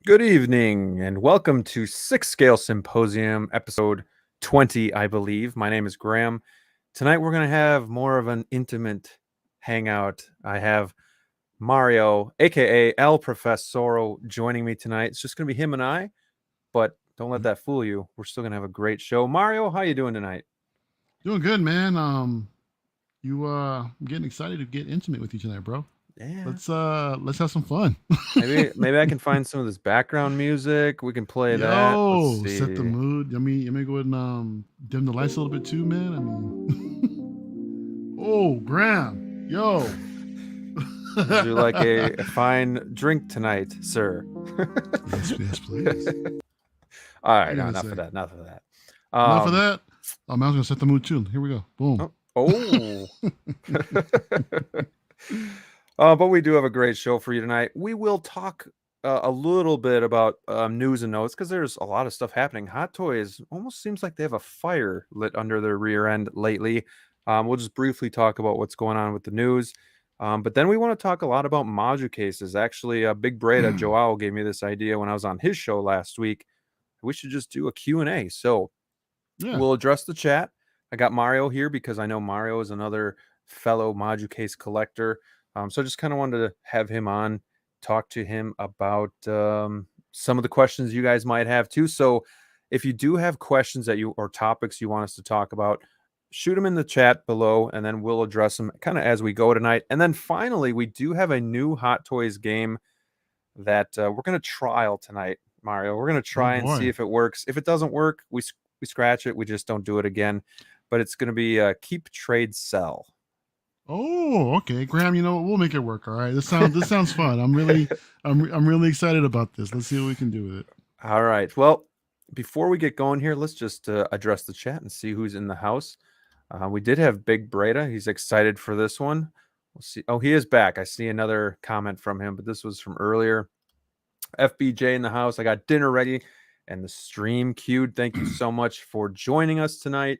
Good evening, and welcome to Six Scale Symposium, episode 20, I believe. My name is Graham. Tonight we're going to have more of an intimate hangout. I have Mario, aka El Professoro, joining me tonight. It's just going to be him and I, but don't let that fool you. We're still going to have a great show. Mario, how you doing tonight? Doing good, man. I'm getting excited to get intimate with you tonight, bro. Yeah. Let's have some fun. maybe I can find some of this background music. We can play that. Let's see. Set the mood. Let me go ahead and dim the lights a little bit too, man. I mean, oh, Graham, yo. Would you like a fine drink tonight, sir? yes, please. All right, enough of that. Enough of that. I was gonna set the mood too. Here we go. Boom. But we do have a great show for you tonight. We will talk a little bit about news and notes because there's a lot of stuff happening. Hot Toys almost seems like they have a fire lit under their rear end lately. We'll just briefly talk about what's going on with the news. But then we want to talk a lot about Moducases. Actually, Big Breda, Joao, gave me this idea when I was on his show last week. We should just do a Q&A. So we'll address the chat. I got Mario here because I know Mario is another fellow Moducase collector. So I just kind of wanted to have him on, talk to him about some of the questions you guys might have too. So if you do have questions that or topics you want us to talk about, shoot them in the chat below, and then we'll address them kind of as we go tonight. And then finally, we do have a new Hot Toys game that we're going to trial tonight, Mario. We're going to try and see if it works. If it doesn't work, we scratch it. We just don't do it again. But it's going to be Keep, Trade, Sell. Oh, okay, Graham. You know what? We'll make it work. All right. This sounds fun. I'm really excited about this. Let's see what we can do with it. All right. Well, before we get going here, let's just address the chat and see who's in the house. We did have Big Breda. He's excited for this one. We'll see. Oh, he is back. I see another comment from him, but this was from earlier. FBJ in the house. I got dinner ready and the stream queued. Thank you so much for joining us tonight.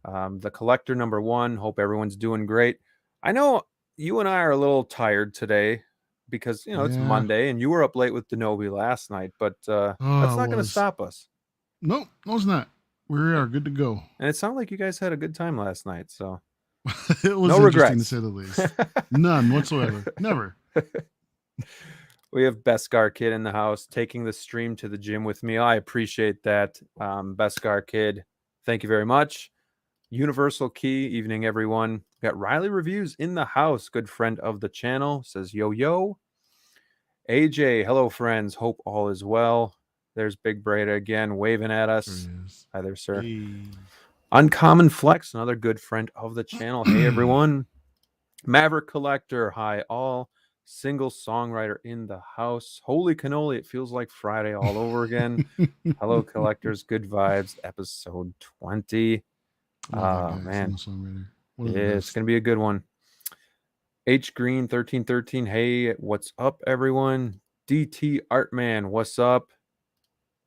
The collector number one. Hope everyone's doing great. I know you and I are a little tired today because, it's Monday and you were up late with Denobi last night, but that's not going to stop us. No, it's not. We are good to go. And it sounded like you guys had a good time last night, so it was no interesting regrets. to say the least. None whatsoever. Never. We have Beskar Kid in the house taking the stream to the gym with me. I appreciate that. Beskar Kid, thank you very much. Universal Key, evening everyone. We got Riley Reviews in the house, good friend of the channel, says yo. AJ, hello friends, hope all is well. There's Big Breda again, waving at us. Hi there, sir. Hey. Uncommon Flex, another good friend of the channel. Hey everyone. Maverick Collector, hi all. Single songwriter in the house. Holy cannoli, it feels like Friday all over again. Hello collectors, good vibes, episode 20. Oh man, it's gonna be a good one. H Green 1313. Hey, what's up, everyone? DT Artman, what's up?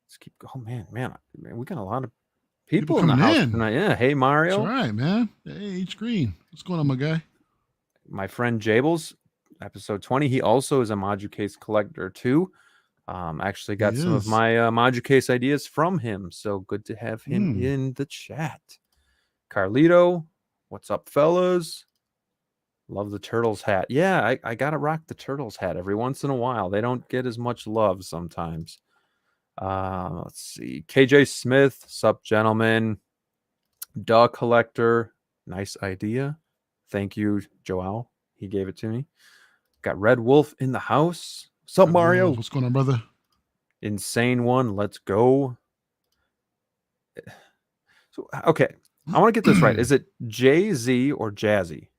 Let's keep going. Man, we got a lot of people in the house tonight. Yeah, hey Mario. That's right, man. Hey H Green, what's going on, my guy? My friend Jables, episode 20. He also is a Moducase collector too. Actually got some of my Moducase ideas from him, so good to have him in the chat. Carlito, what's up, fellas? Love the Turtles hat. Yeah, I gotta rock the Turtles hat every once in a while. They don't get as much love sometimes. Let's see. KJ Smith, sup, gentlemen. Dog Collector, nice idea. Thank you, Joao. He gave it to me. Got Red Wolf in the house. What's up, Mario? What's going on, brother? Insane one. Let's go. So, okay. I want to get this right. Is it Jay-Z or Jazzy?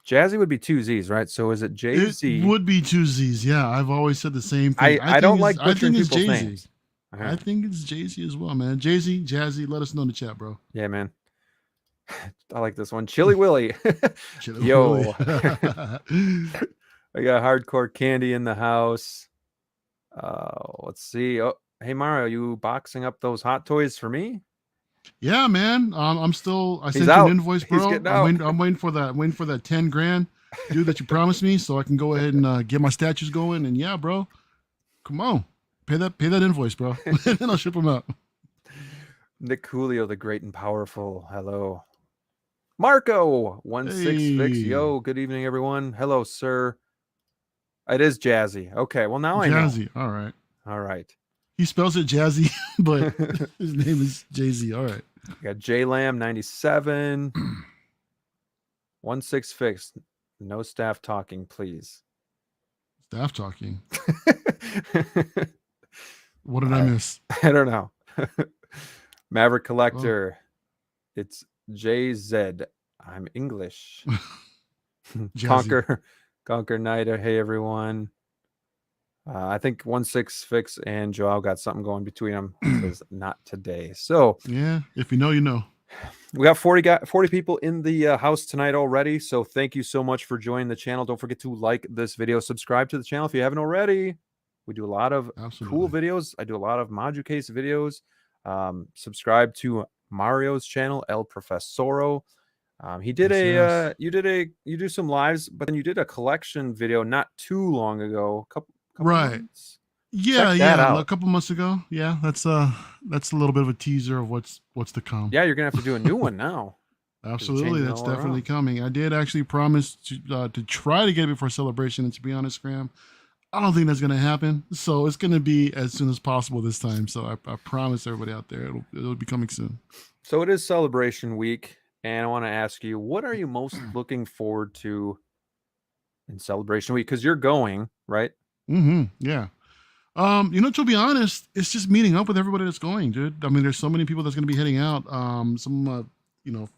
Jazzy would be two Z's, right? So is it Jay-Z? It would be two Z's. Yeah, I've always said the same thing. I don't like butchering people's names. I think it's Jay-Z as well, man. Jay-Z, Jazzy, let us know in the chat, bro. Yeah, man. I like this one. Chili Willy. Yo. I got Hardcore Candy in the house. Let's see. Oh, hey, Mario, you boxing up those Hot Toys for me? Yeah, man. I sent you an invoice, bro. I'm waiting for that. Waiting for that 10 grand, dude, that you promised me, so I can go ahead and get my statues going. And yeah, bro, come on, pay that invoice, bro. And then I'll ship them out. Nick Coolio, the great and powerful. Hello. Marco, 16fix. Hey, Yo, good evening, everyone. Hello, sir. It is Jazzy. Okay, well, now I know. Jazzy. All right. All right. He spells it Jazzy, but his name is Jay-Z. All right. We got J Lamb 97. 16fix. No staff talking, please. Staff talking. What did I miss? I don't know. Maverick Collector. It's JZ. I'm English. Conquer Nighter. Hey, everyone. I think 16fix and Joao got something going between them. Says not today. So yeah, if you know, you know. We got 40 people in the house tonight already. So thank you so much for joining the channel. Don't forget to like this video, subscribe to the channel if you haven't already. We do a lot of cool videos. I do a lot of Moducase videos. Subscribe to Mario's channel, El Professoro. He did you do some lives, but then you did a collection video not too long ago. Couple right. months. Yeah, a couple months ago. Yeah, that's a little bit of a teaser of what's to come. Yeah, you're gonna have to do a new one now. Absolutely, that's definitely coming. I did actually promise to try to get it before Celebration, and to be honest, Graham, I don't think that's gonna happen. So it's gonna be as soon as possible this time. So I promise everybody out there, it'll be coming soon. So it is Celebration Week, and I want to ask you, what are you most looking forward to in Celebration Week? Because you're going, right? Yeah. To be honest, it's just meeting up with everybody that's going, dude. I mean, there's so many people that's going to be heading out. Some,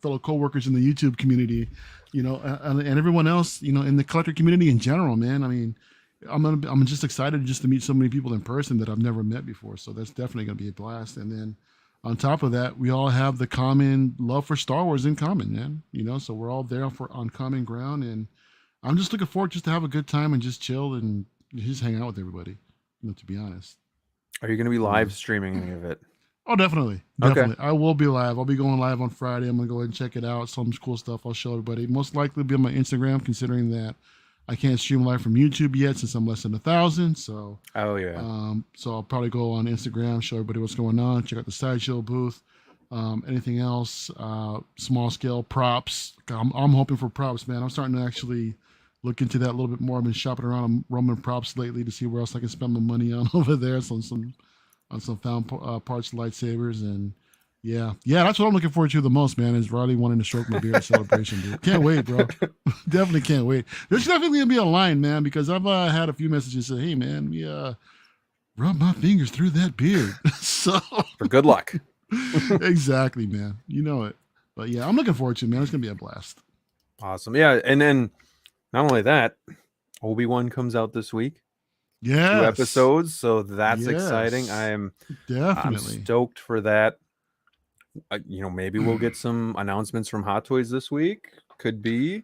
fellow coworkers in the YouTube community, and everyone else, in the collector community in general, man. I mean, I'm just excited just to meet so many people in person that I've never met before. So that's definitely going to be a blast. And then on top of that, we all have the common love for Star Wars in common, man. So we're all there on common ground, and I'm just looking forward just to have a good time and just chill and just hang out with everybody. To be honest. Are you going to be live streaming any of it? Oh, definitely. Okay. I will be live. I'll be going live on Friday. I'm going to go ahead and check it out. Some cool stuff I'll show everybody. Most likely be on my Instagram, considering that I can't stream live from YouTube yet since I'm less than 1,000. So, so I'll probably go on Instagram, show everybody what's going on, check out the Sideshow booth. Anything else, small scale props. I'm hoping for props, man. I'm starting to actually look into that a little bit more. I've been shopping around on Roman props lately to see where else I can spend my money on over there. So on some found parts lightsabers, and yeah, that's what I'm looking forward to the most, man. Is Riley wanting to stroke my beard at Celebration, dude. Can't wait, bro. Definitely can't wait. There's definitely gonna be a line, man, because I've had a few messages say, "Hey, man, we rub my fingers through that beard." So for good luck. Exactly, man. You know it. But yeah, I'm looking forward to it, man. It's gonna be a blast. Awesome. Yeah, and then not only that, Obi-Wan comes out this week. Yeah, 2 episodes, so that's exciting. I'm stoked for that. Maybe we'll get some announcements from Hot Toys this week. Could be.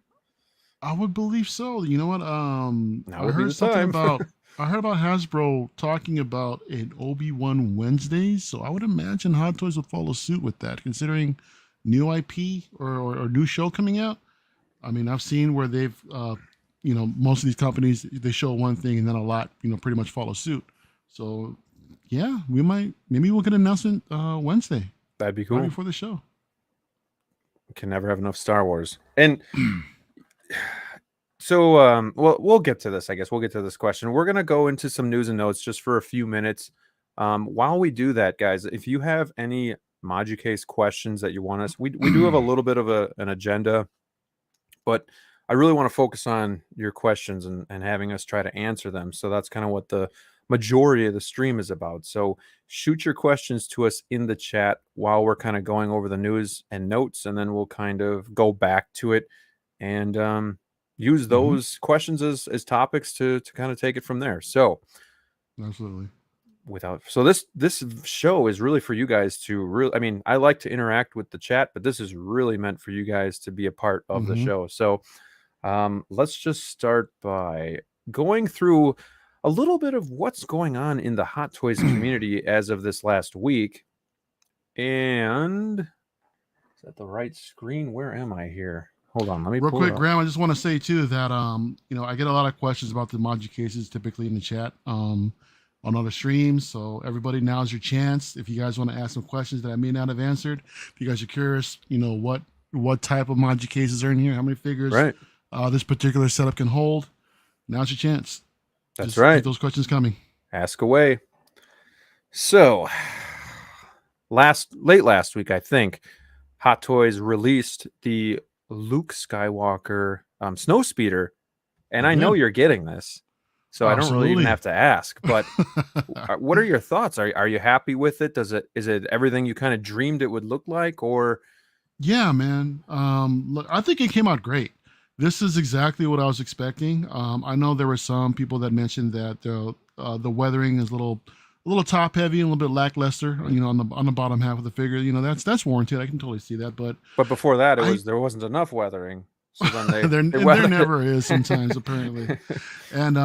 I would believe so. You know what? I heard something about. I heard about Hasbro talking about an Obi-Wan Wednesdays, so I would imagine Hot Toys would follow suit with that, considering new IP or new show coming out. I mean, I've seen where they've, most of these companies, they show one thing and then a lot, pretty much follow suit. So, yeah, maybe we'll get an announcement Wednesday. That'd be cool. Right before the show. Can never have enough Star Wars. And so, we'll get to this, I guess. We'll get to this question. We're going to go into some news and notes just for a few minutes. While we do that, guys, if you have any Moducase questions that you want us, we do have a little bit of an agenda. But I really want to focus on your questions and having us try to answer them. So that's kind of what the majority of the stream is about. So shoot your questions to us in the chat while we're kind of going over the news and notes, and then we'll kind of go back to it and use those questions as topics to kind of take it from there. So absolutely. This show is really for you guys to I like to interact with the chat, but this is really meant for you guys to be a part of the show. So let's just start by going through a little bit of what's going on in the Hot Toys community as of this last week. And is that the right screen? Where am I here? Hold on, let me real quick, Graham. I just want to say too that I get a lot of questions about the Moducases typically in the chat. on other streams. So everybody, now's your chance. If you guys want to ask some questions that I may not have answered, if you guys are curious, what type of Moducases are in here, how many figures Right. this particular setup can hold, now's your chance. That's Just keep right. those questions coming. Ask away. So, late last week, I think, Hot Toys released the Luke Skywalker snow speeder, and They I know did. you're getting this, so I don't really even Absolutely. have to ask. But what are your thoughts? Are you happy with it? Is it everything you kind of dreamed it would look like, or Yeah, man. Look, I think it came out great. This is exactly what I was expecting. I know there were some people that mentioned that the weathering is a little top heavy and a little bit lackluster. On the bottom half of the figure. That's warranted. I can totally see that. But but before that, I there wasn't enough weathering, so then they there weathered never is sometimes apparently. it. And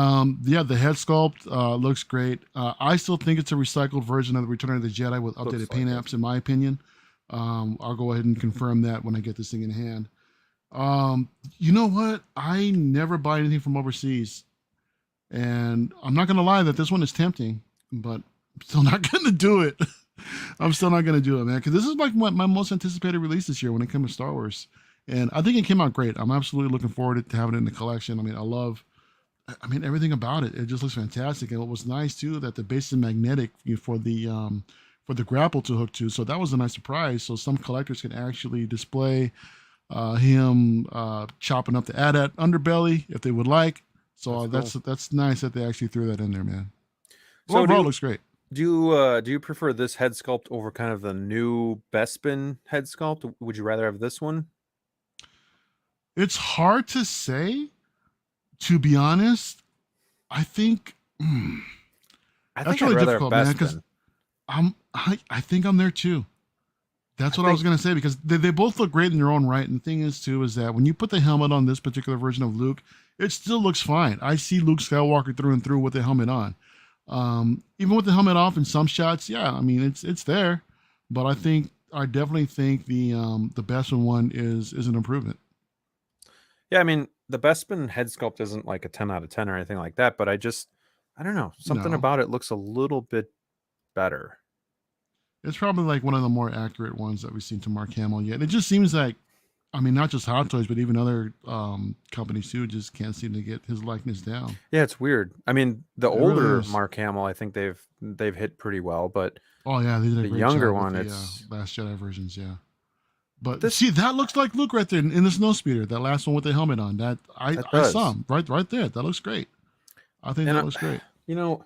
yeah, the head sculpt looks great. I still think it's a recycled version of the Return of the Jedi with updated Looks paint like it. apps, in my opinion. I'll go ahead and confirm that when I get this thing in hand. You know what? I never buy anything from overseas, and I'm not gonna lie that this one is tempting, but I'm still not gonna do it. I'm still not gonna do it, man, because this is like my most anticipated release this year when it comes to Star Wars, and I think it came out great. I'm absolutely looking forward to having it in the collection. I mean, everything about it. It just looks fantastic, and what was nice too that the base is magnetic for the grapple to hook to. So that was a nice surprise. So some collectors can actually display him chopping up the AT-AT underbelly if they would like. So that's nice that they actually threw that in there, man. But So overall, it looks great. do you prefer this head sculpt over kind of the new Bespin head sculpt? Would you rather have this one? It's hard to say, to be honest. I think I that's think I'd really rather have difficult, man, because Bespin. I think I'm there too. I That's what I think was gonna say because they both look great in their own right. And the thing is too is that when you put the helmet on this particular version of Luke, it still looks fine. I see Luke Skywalker through and through with the helmet on. Even with the helmet off in some shots, yeah, I mean it's there. But I definitely think the best one is an improvement. Yeah, I mean the Bespin head sculpt isn't like a 10 out of 10 or anything like that, but I don't know, something No, about it looks a little bit better. it's probably like one of the more accurate ones that we've seen to Mark Hamill yet. It just seems like, I mean, not just Hot Toys, but even other companies too, just can't seem to get his likeness down. Yeah, it's weird. I mean, the It really older is. Mark Hamill, I think they've hit pretty well, but Oh yeah, they did a the great younger job with one, the it's Last Jedi versions. Yeah, but this see, that looks like Luke right there in the snowspeeder. That last one with the helmet on. That that I saw does. him right there. That looks great. I think And that looks great. you know,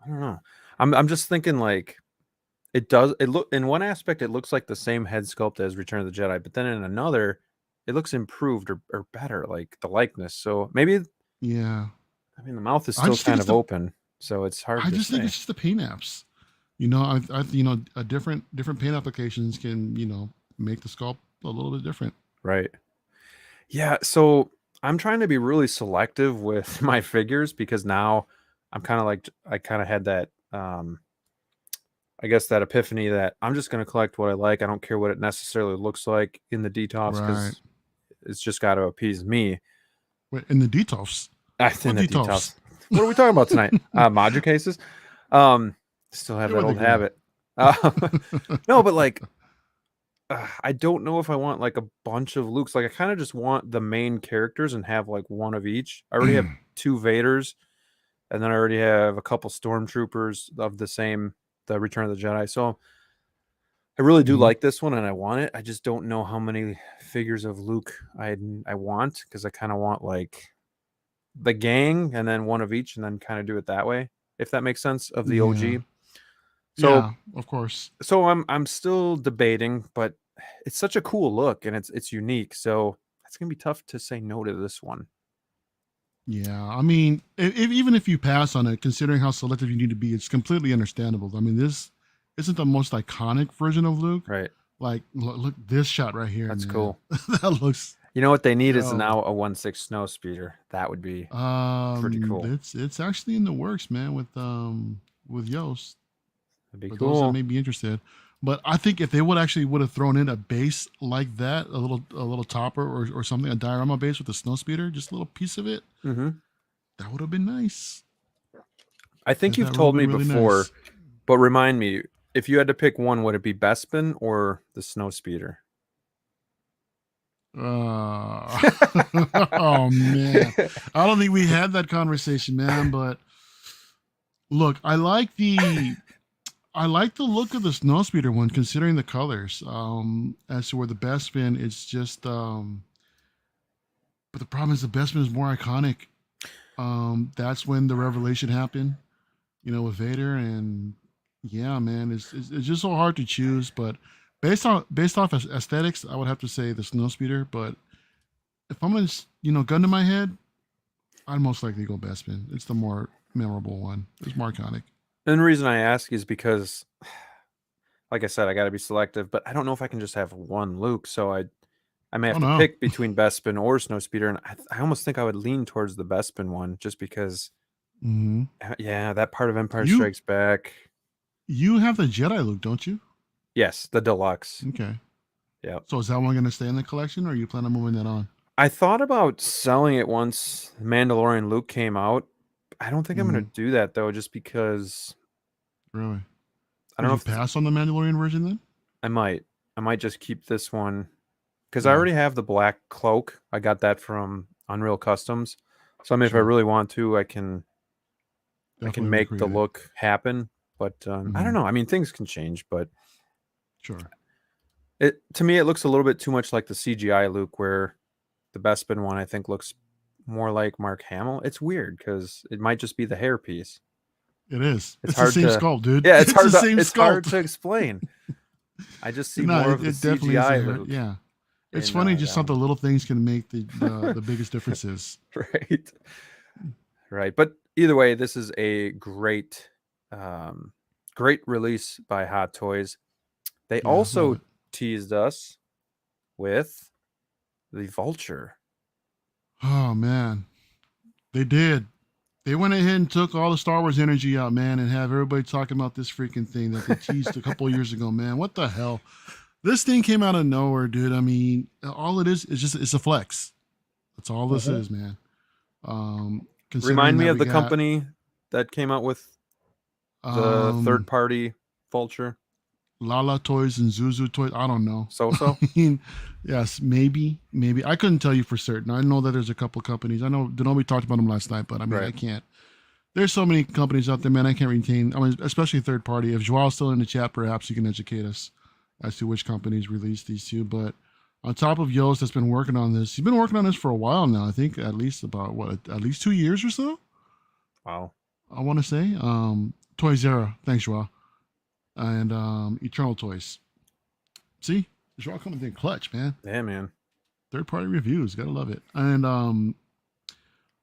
I don't know. I'm just thinking like it look in one aspect it looks like the same head sculpt as Return of the Jedi, but then in another it looks improved or better, like the likeness. So maybe Yeah, I mean the mouth is I still just think kind it's of the open, so it's hard I to just think it's say. just the paint apps. A different paint applications can make the sculpt a little bit different. Right. Yeah, so I'm trying to be really selective with my figures because now I'm kind of like I kind of had that I guess that epiphany that I'm just going to collect what I like. I don't care what it necessarily looks like in the detox Right. because it's just got to appease me. Wait, in the detox. In What the detox? detox. What are we talking about tonight? Moducases. Um, still have Get that with it, old girl. habit. No, but like I don't know if I want like a bunch of Lukes. Like I kind of just want the main characters and have like one of each. I already have two Vaders, and then I already have a couple stormtroopers of the Return of the Jedi. So I really do Mhm. like this one and I want it. I just don't know how many figures of Luke I want because I kind of want like the gang and then one of each and then kind of do it that way, if that makes sense, of the Yeah. OG. So Yeah, of course. I'm still debating, but it's such a cool look and it's unique. So it's gonna be tough to say no to this one. Yeah, I mean, even if you pass on it, considering how selective you need to be, it's completely understandable. I mean, this isn't the most iconic version of Luke. Right. Like, look this shot right here, That's man. cool. That looks You know what they need is yo. now a 1/6 snow speeder. That would be pretty cool. It's actually in the works, man, with Yoast. That'd be For those that cool. may be interested. But I think if they would have thrown in a base like that, a little topper or something, a diorama base with a snow speeder, just a little piece of it, Mm-hmm. that would have been nice. I think Is you've that told really me really before, nice? but remind me, if you had to pick one, would it be Bespin or the Snow Speeder? Uh, oh man, I don't think we had that conversation, man. But look, I like the look of the snowspeeder one, considering the colors. As to where the Bespin, it's just but the problem is the Bespin is more iconic. That's when the revelation happened, with Vader, and yeah, man, it's just so hard to choose. But based off aesthetics, I would have to say the snowspeeder. But if I'm gonna, gun to my head, I'd most likely go Bespin. It's the more memorable one. It's more iconic. And the reason I ask is because, like I said, I got to be selective, but I don't know if I can just have one Luke. So I may have Oh to no. pick between Bespin or Snowspeeder, and I almost think I would lean towards the Bespin one just because, Hmm. yeah, that part of Empire You Strikes Back. you have the Jedi Luke, don't you? Yes, the deluxe. Okay. Yep. So is that one going to stay in the collection, or you plan on moving that on? I thought about selling it once Mandalorian Luke came out. I don't think I'm Hmm. going to do that though, just because Really? I don't Would know you if pass on the Mandalorian version then? I might. I might just keep this one because I Yeah, already have the black cloak. I got that from Unreal Customs. So I mean, if I sure. really want to, I can Definitely make the recreate it. look happen. But I don't Hmm. know. I mean, things can change, but Sure. it to me it looks a little bit too much like the CGI Luke, where the Bespin one I think looks more like Mark Hamill. It's weird because it might just be the hairpiece. It is. It's It's the hard same to, sculpt, dude. yeah, It's the same it's hard sculpt. to explain. I just see No, more of the it definitely is CGI a hair. Luke Yeah. It's in funny just that how the one. little things can make the biggest differences. Right. Right. But either way, this is a um, great release by Hot Toys. They Yeah, love also it. teased us with the Vulture. Oh man, they did. They went ahead and took all the Star Wars energy out, man, and have everybody talking about this freaking thing that they teased a couple of years ago, man. What the hell? This thing came out of nowhere, dude. I mean, all it is just it's a flex. That's all this Mhm. is, man. Considering Remind me that of we the got company that came out with the third um party Vulture. Lala Toys and Zuzu Toys. I don't know. So I so? mean, yes, maybe. I couldn't tell you for certain. I know that there's a couple companies. I know we talked about them last night, but I mean, I Right. can't. There's so many companies out there, man. I can't retain. I mean, especially third party. If Joao's still in the chat, perhaps you can educate us as to which companies released these two. But on top of Yost, that's been working on this. He's been working on this for a while now. I think at least about at least 2 years or so. Wow. I want to say. Toys Era. Thanks, Joao. And Eternal Toys. See, Joao coming in clutch, man. Yeah, man. Third party reviews, gotta love it. And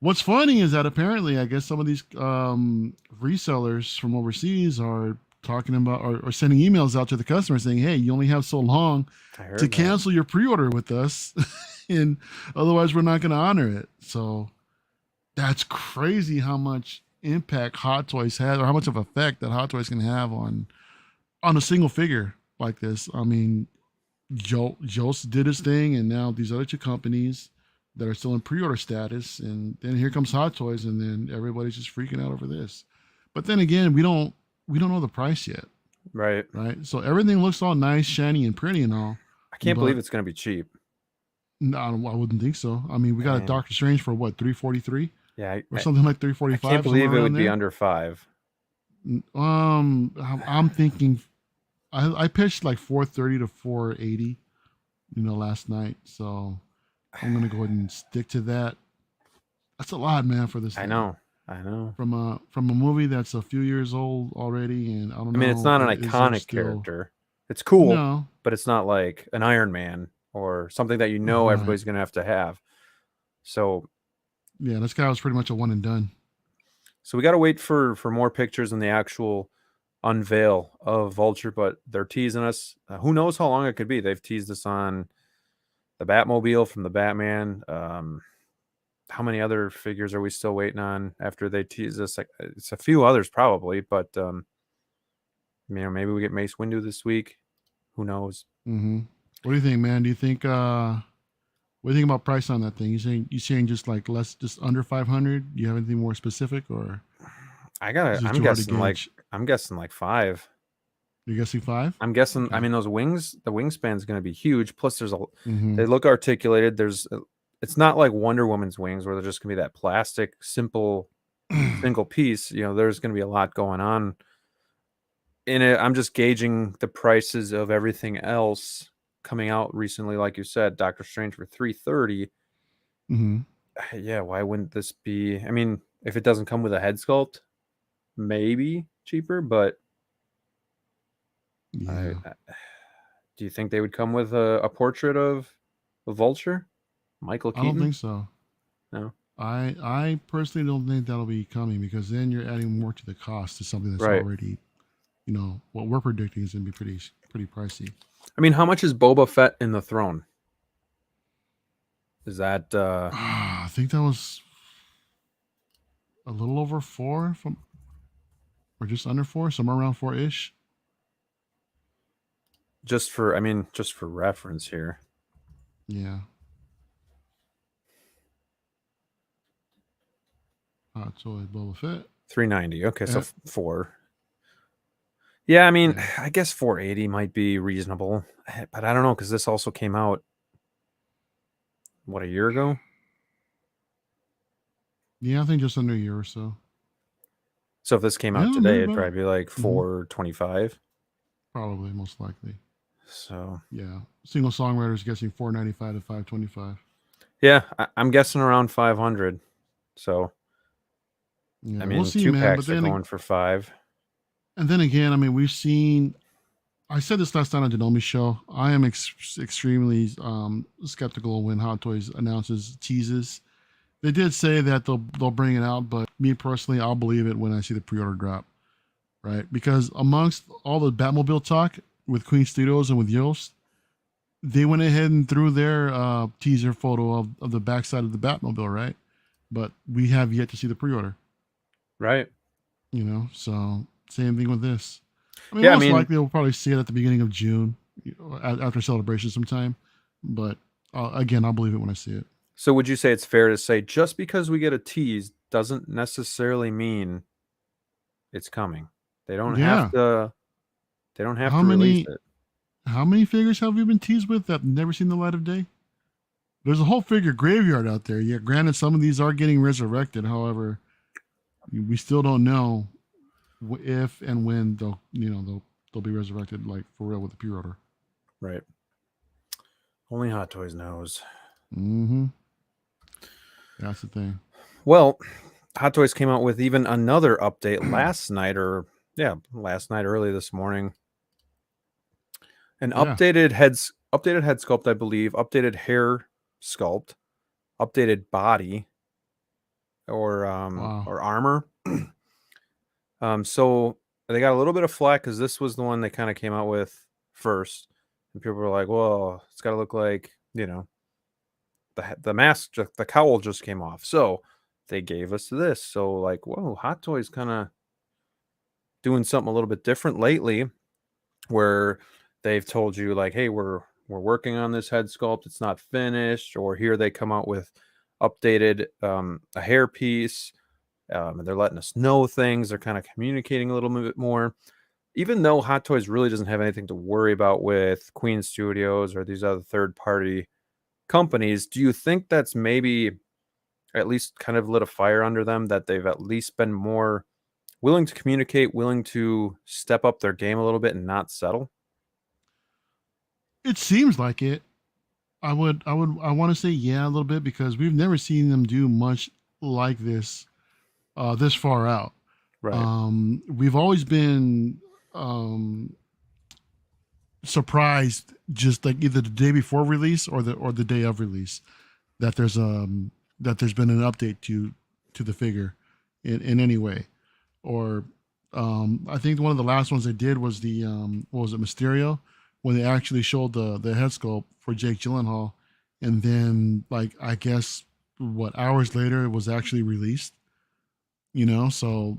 what's funny is that apparently, I guess some of these resellers from overseas are talking about or sending emails out to the customer saying, "Hey, you only have so long I to heard that. cancel your pre-order with us, and otherwise we're not going to honor it." So that's crazy how much impact Hot Toys has, or how much of effect that Hot Toys can have on a single figure like this. I mean, Jost did his thing, and now these other two companies that are still in pre-order status, and then here comes Hot Toys, and then everybody's just freaking out over this. But then again, we don't know the price yet, Right. right? So everything looks all nice, shiny, and pretty and all, I can't believe but it's gonna be cheap. no, I wouldn't think so. I mean, we got a Man. Doctor Strange for what, 343 Yeah, or something like I can't 345, somewhere believe it around would be there. under 5. I'm thinking I pitched like 430 to 480, last night. So I'm gonna go ahead and stick to that. That's a lot, man, for this I thing. know. I know. From a movie that's a few years old already, and I don't I mean, it's know, not an is there iconic still character. It's cool, no but it's not like an Iron Man or something that right? everybody's gonna have to have. So Yeah, this guy was pretty much a one and done. so we got to wait for more pictures and the actual unveil of Vulture, but they're teasing us. Who knows how long it could be? They've teased us on the Batmobile from the Batman. How many other figures are we still waiting on after they tease us? Like, it's a few others probably, but maybe we get Mace Windu this week. Who knows? Hmm. What do you think, man? Do you think what do you think about price on that thing? You saying just like less, just under 500? Do you have anything more specific or? Is it I'm too hard to guessing like gauge? five. You're guessing 5? I'm guessing. I Okay. mean, those wings, the wingspan is going to be huge. Plus, Mm-hmm. they look articulated. It's not like Wonder Woman's wings where they're just going to be that plastic, simple, single piece. There's going to be a lot going on in it. I'm just gauging the prices of everything else coming out recently. Like you said, Doctor Strange for 330. Mm-hmm. Yeah, why wouldn't this be? I mean, if it doesn't come with a head sculpt, maybe cheaper. But I, Yeah. do you think they would come with a portrait of a vulture, Michael I don't Keaton? think so. No, I personally don't think that'll be coming because then you're adding more to the cost to something that's right. already, what we're predicting is going to be pretty pricey. I mean, how much is Boba Fett in the throne? Is that I think that was a little over 4 from, or just under 4, somewhere around 4-ish. just for? I mean, just for reference here. Yeah. So Boba Fett. 390. Okay, so Uh, four. Yeah, I mean, yeah. I guess 480 might be reasonable, but I don't know because this also came out what, a year ago. Yeah, I think just under a year or so. So if this came Yeah, out maybe today, it'd about it. probably be like Mm-hmm. 425. Probably, most likely. So Yeah. Single songwriters guessing 495 to 525. yeah, I'm guessing around 500. So I Yeah, we'll mean, see, two man. But packs are then, going for five. and then again, I mean, we've seen. I said this last time on Denomi's show. I am extremely skeptical when Hot Toys announces teases. They did say that they'll bring it out, but me personally, I'll believe it when I see the pre-order drop, right? Because amongst all the Batmobile talk with Queen Studios and with Yoast, they went ahead and threw their teaser photo of the backside of the Batmobile, right? But we have yet to see the pre-order, Right. So same thing with this. I mean, Yeah, I most mean, likely we'll probably see it at the beginning of June, after celebration sometime. But again, I'll believe it when I see it. so would you say it's fair to say just because we get a tease doesn't necessarily mean it's coming? They don't have Yeah. to they don't have How to release many it. how many figures have we been teased with that have never seen the light of day? There's a whole figure graveyard out there. Yeah, granted, some of these are getting resurrected. However, we still don't know if and when they'll be resurrected, like for real with the pre-order. Right. Only Hot Toys knows. Mm-hmm. That's the thing. Well, Hot Toys came out with even another update last night, last night, early this morning. An Yeah. updated head sculpt, I believe, updated hair sculpt, updated body Wow. or armor. So they got a little bit of flack because this was the one they kind of came out with first, and people were like, "Well, it's got to look like the mask, the cowl just came off." So they gave us this. So like, whoa, Hot Toys kind of doing something a little bit different lately, where they've told you like, "Hey, we're working on this head sculpt. It's not finished," or here they come out with updated a hair piece. And they're letting us know things. They're kind of communicating a little bit more. Even though Hot Toys really doesn't have anything to worry about with Queen Studios or these other third party companies, do you think that's maybe at least kind of lit a fire under them, that they've at least been more willing to communicate, willing to step up their game a little bit and not settle? It seems like it. I want to say yeah a little bit because we've never seen them do much like this this far out. Right. We've always been um, surprised, just like either the day before release or the day of release, that there's been an update to the figure in any way. Or I think one of the last ones they did was the what was it, Mysterio, when they actually showed the head sculpt for Jake Gyllenhaal, and then like I guess what, hours later it was actually released. So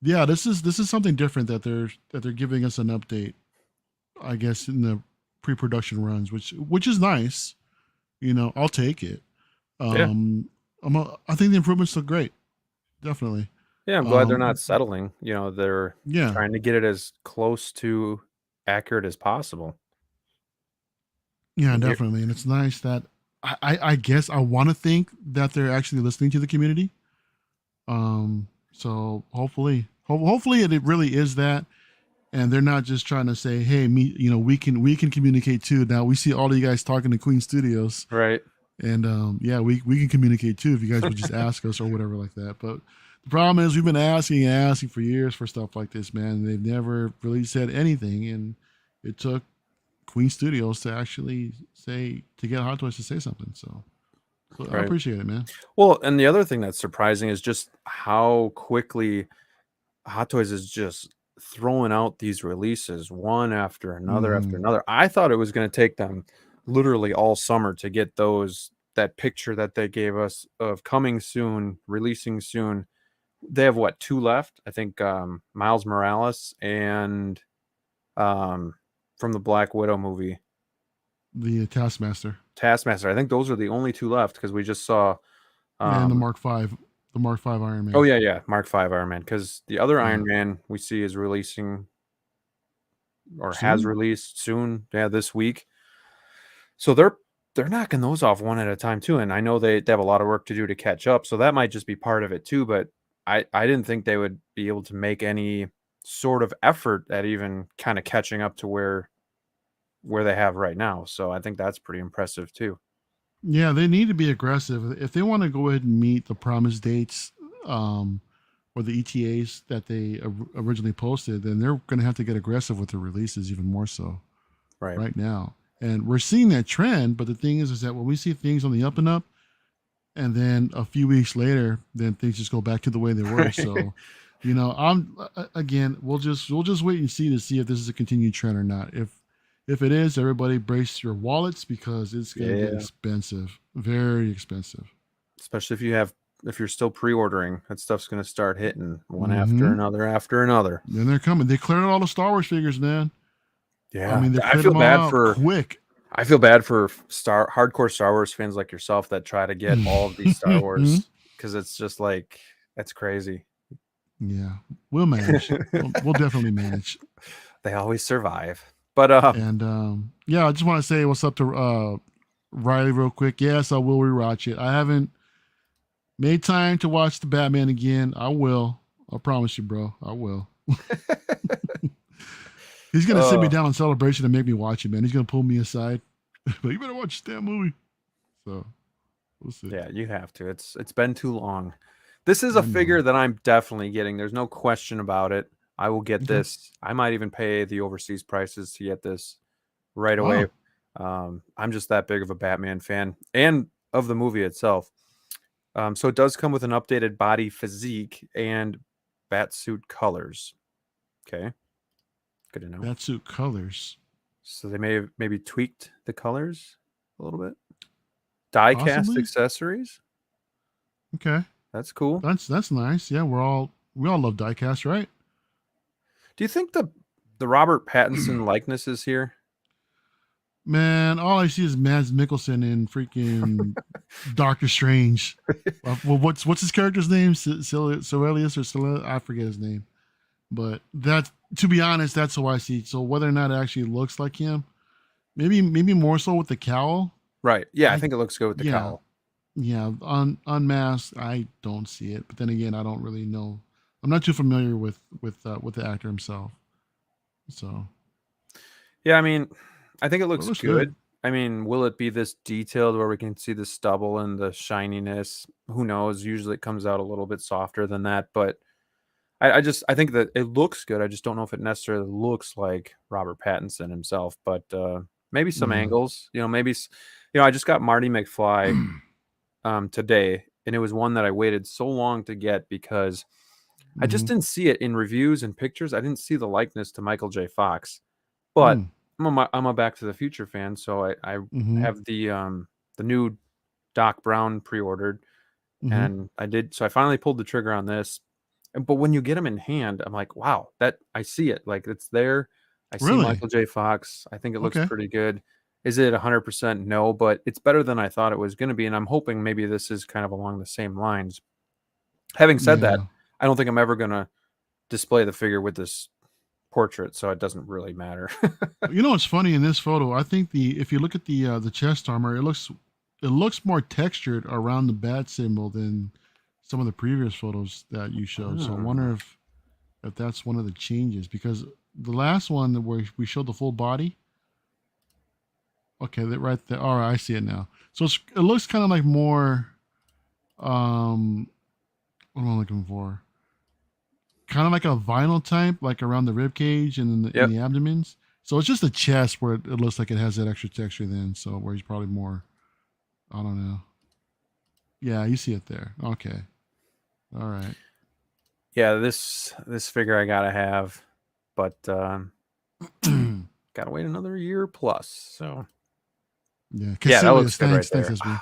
yeah, this is something different that they're giving us an update, I guess, in the pre-production runs, which is nice. I'll take it. Yeah. I think the improvements look great, definitely. Yeah, I'm glad they're not settling. They're Yeah, trying to get it as close to accurate as possible. yeah, Here- definitely. And it's nice that I guess I want to think that they're actually listening to the community. So hopefully it really is that, and they're not just trying to say, hey, we can communicate too. Now we see all of you guys talking to Queen Studios, Right. and yeah, we can communicate too if you guys would just ask us or whatever like that. But the problem is we've been asking and asking for years for stuff like this, man. And they've never really said anything, and it took Queen Studios to actually to get Hot Toys to say something. So I Right. appreciate it, man. Well, and the other thing that's surprising is just how quickly Hot Toys is just throwing out these releases one after another after Mm-hmm. another. I thought it was going to take them literally all summer to get that picture that they gave us of coming soon, releasing soon. They have what, two left? I think Miles Morales and from the Black Widow movie, The Taskmaster Taskmaster. I think those are the only two left because we just saw and um the Mark Five Iron oh Man. yeah, Mark 5 Iron Man, because the other Yeah, Iron Man we see is releasing or has soon. released soon, yeah, this week. So they're knocking those off one at a time too, and I know they have a lot of work to do to catch up, so that might just be part of it too, but I didn't think they would be able to make any sort of effort at even kind of catching up to where they have right now. So I think that's pretty impressive too. Yeah, they need to be aggressive if they want to go ahead and meet the promised dates, um, or the ETAs that they originally posted. Then they're going to have to get aggressive with the releases even more so Right. right now. And we're seeing that trend. But the thing is that when we see things on the up and up, and then a few weeks later, then things just go back to the way they were. So, I'm again, we'll just wait and see if this is a continued trend or not. If it is, everybody brace your wallets because it's going to get Yeah. expensive, very expensive. Especially if you're still pre-ordering, that stuff's going to start hitting one after Mm-hmm. another after another. Then they're coming. They cleared all the Star Wars figures, man. I Yeah. mean, they cleared them all out quick. I feel bad for hardcore Star Wars fans like yourself that try to get all of these Star Wars, because it's just like, that's crazy. Yeah, we'll manage. We'll definitely manage. They always survive. But And yeah, I just want to say what's up to Riley real quick. Yes, I will rewatch it. I haven't made time to watch the Batman again. I will. I promise you, bro. I will. He's gonna sit me down on Celebration and make me watch it, man. He's gonna pull me aside, but you better watch this damn movie. So we'll see. yeah, you have to. It's been too long. This is a I know. figure that I'm definitely getting. There's no question about it. I will get Okay. this. I might even pay the overseas prices to get this right away. Wow. I'm just that big of a Batman fan and of the movie itself. So it does come with an updated body physique and batsuit colors. Okay, good to know. Batsuit colors. So they may have maybe tweaked the colors a little bit. Die cast Possibly. accessories. Okay. That's cool. That's nice. Yeah, we all love diecast, right? Do you think the Robert Pattinson likeness is here? Man, all I see is Mads Mikkelsen in freaking Doctor Strange. Well, what's his character's name? Cerelius or Cele? I forget his name. But that, to be honest, that's who I see. So whether or not it actually looks like him, maybe more so with the cowl. Right. Yeah, I I think it looks good with the yeah cowl. yeah unmasked. I don't see it. But then again, I don't really know. I'm not too familiar with the actor himself. So Yeah, I mean, I think it but it looks looks good. good. I mean, will it be this detailed where we can see the stubble and the shininess? Who knows? Usually it comes out a little bit softer than that, but I think that it looks good. I just don't know if it necessarily looks like Robert Pattinson himself, but maybe some Yeah. angles. I just got Marty McFly today, and it was one that I waited so long to get because I just Mm-hmm. didn't see it in reviews and pictures. I didn't see the likeness to Michael J. Fox, but Mm. I'm a Back to the Future fan, so I Mm-hmm. have the new Doc Brown pre-ordered, Mm-hmm. and I did. So I finally pulled the trigger on this. But when you get them in hand, I'm like, wow, that I see it. Like it's there. I see Really? Michael J. Fox. I think it looks Okay. pretty good. Is it 100%? No, but it's better than I thought it was going to be. And I'm hoping maybe this is kind of along the same lines. Having said that, Yeah. I don't think I'm ever gonna display the figure with this portrait, so it doesn't really matter. You know what's funny in this photo? I think if you look at the chest armor, it looks more textured around the bat symbol than some of the previous photos that you showed. So I wonder if that's one of the changes, because the last one where we showed the full body. Okay, that right there. All right, I see it now. So it looks kind of like more. What am I looking for? Kind of like a vinyl type, like around the rib cage and in Yep. the abdomens. So it's just the chest where it looks like it has that extra texture then. So where he's probably more, I don't know. Yeah, you see it there. Okay. All right. Yeah, this figure I gotta have, but gotta wait another year plus. So Yeah, yeah, that looks Caecilius, good right thanks, there. SB.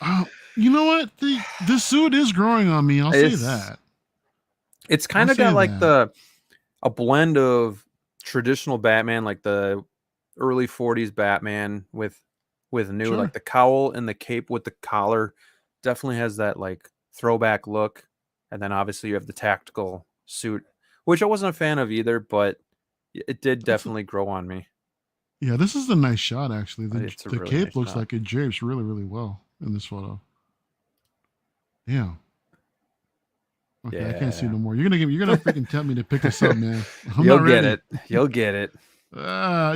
Oh man, You know what? The suit is growing on me. I'll say that. It's I'll kind of say got like that. a blend of traditional Batman, like the early 40s Batman with new, Sure. like the cowl and the cape with the collar definitely has that like throwback look. And then obviously you have the tactical suit, which I wasn't a fan of either, but it did It's a, definitely grow on me. yeah, this is a nice shot actually. The It's a the really cape nice looks shot. like it drapes really, really well in this photo. Yeah. Okay, I can't see Yeah. no more. You're gonna freaking tempt me to pick this up, man. I'm You'll not get ready. it. You'll get it.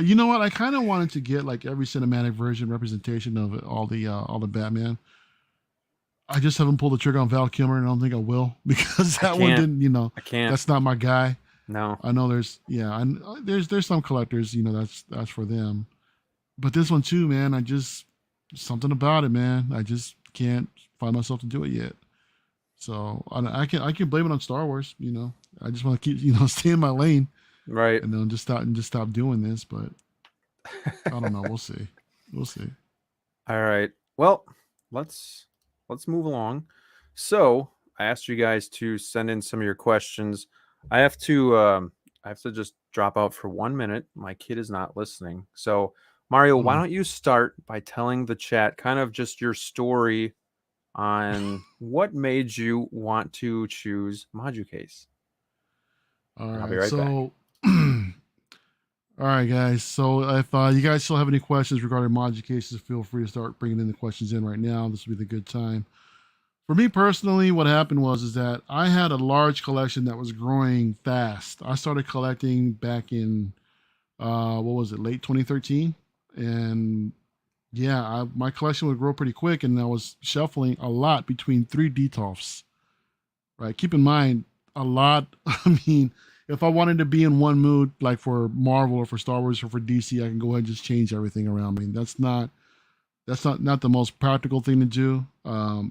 You know what? I kind of wanted to get like every cinematic version representation of all the Batman. I just haven't pulled the trigger on Val Kilmer, and I don't think I will because I that one can't. didn't. I can't. That's not my guy. No. I know there's some collectors, that's for them. But this one too, man, something about it, man. I just can't find myself to do it yet. So I can blame it on Star Wars. I just want to keep stay in my lane Right. and then just stop doing this. But I don't know. We'll see. We'll see. All right. Well, let's move along. So I asked you guys to send in some of your questions. I have to just drop out for 1 minute. My kid is not listening. So Mario, why Oh. don't you start by telling the chat kind of just your story on what made you want to choose Moducase? All And I'll be right. right back. So. All right, guys. So if you guys still have any questions regarding Moducases, feel free to start bringing in the questions in right now. This will be the good time. For me personally, what happened was that I had a large collection that was growing fast. I started collecting back in what was it, late 2013, and yeah, my collection would grow pretty quick, and I was shuffling a lot between three Detolfs. Right, keep in mind a lot. I mean, if I wanted to be in one mood, like for Marvel or for Star Wars or for DC, I can go ahead and just change everything around me. That's not the most practical thing to do.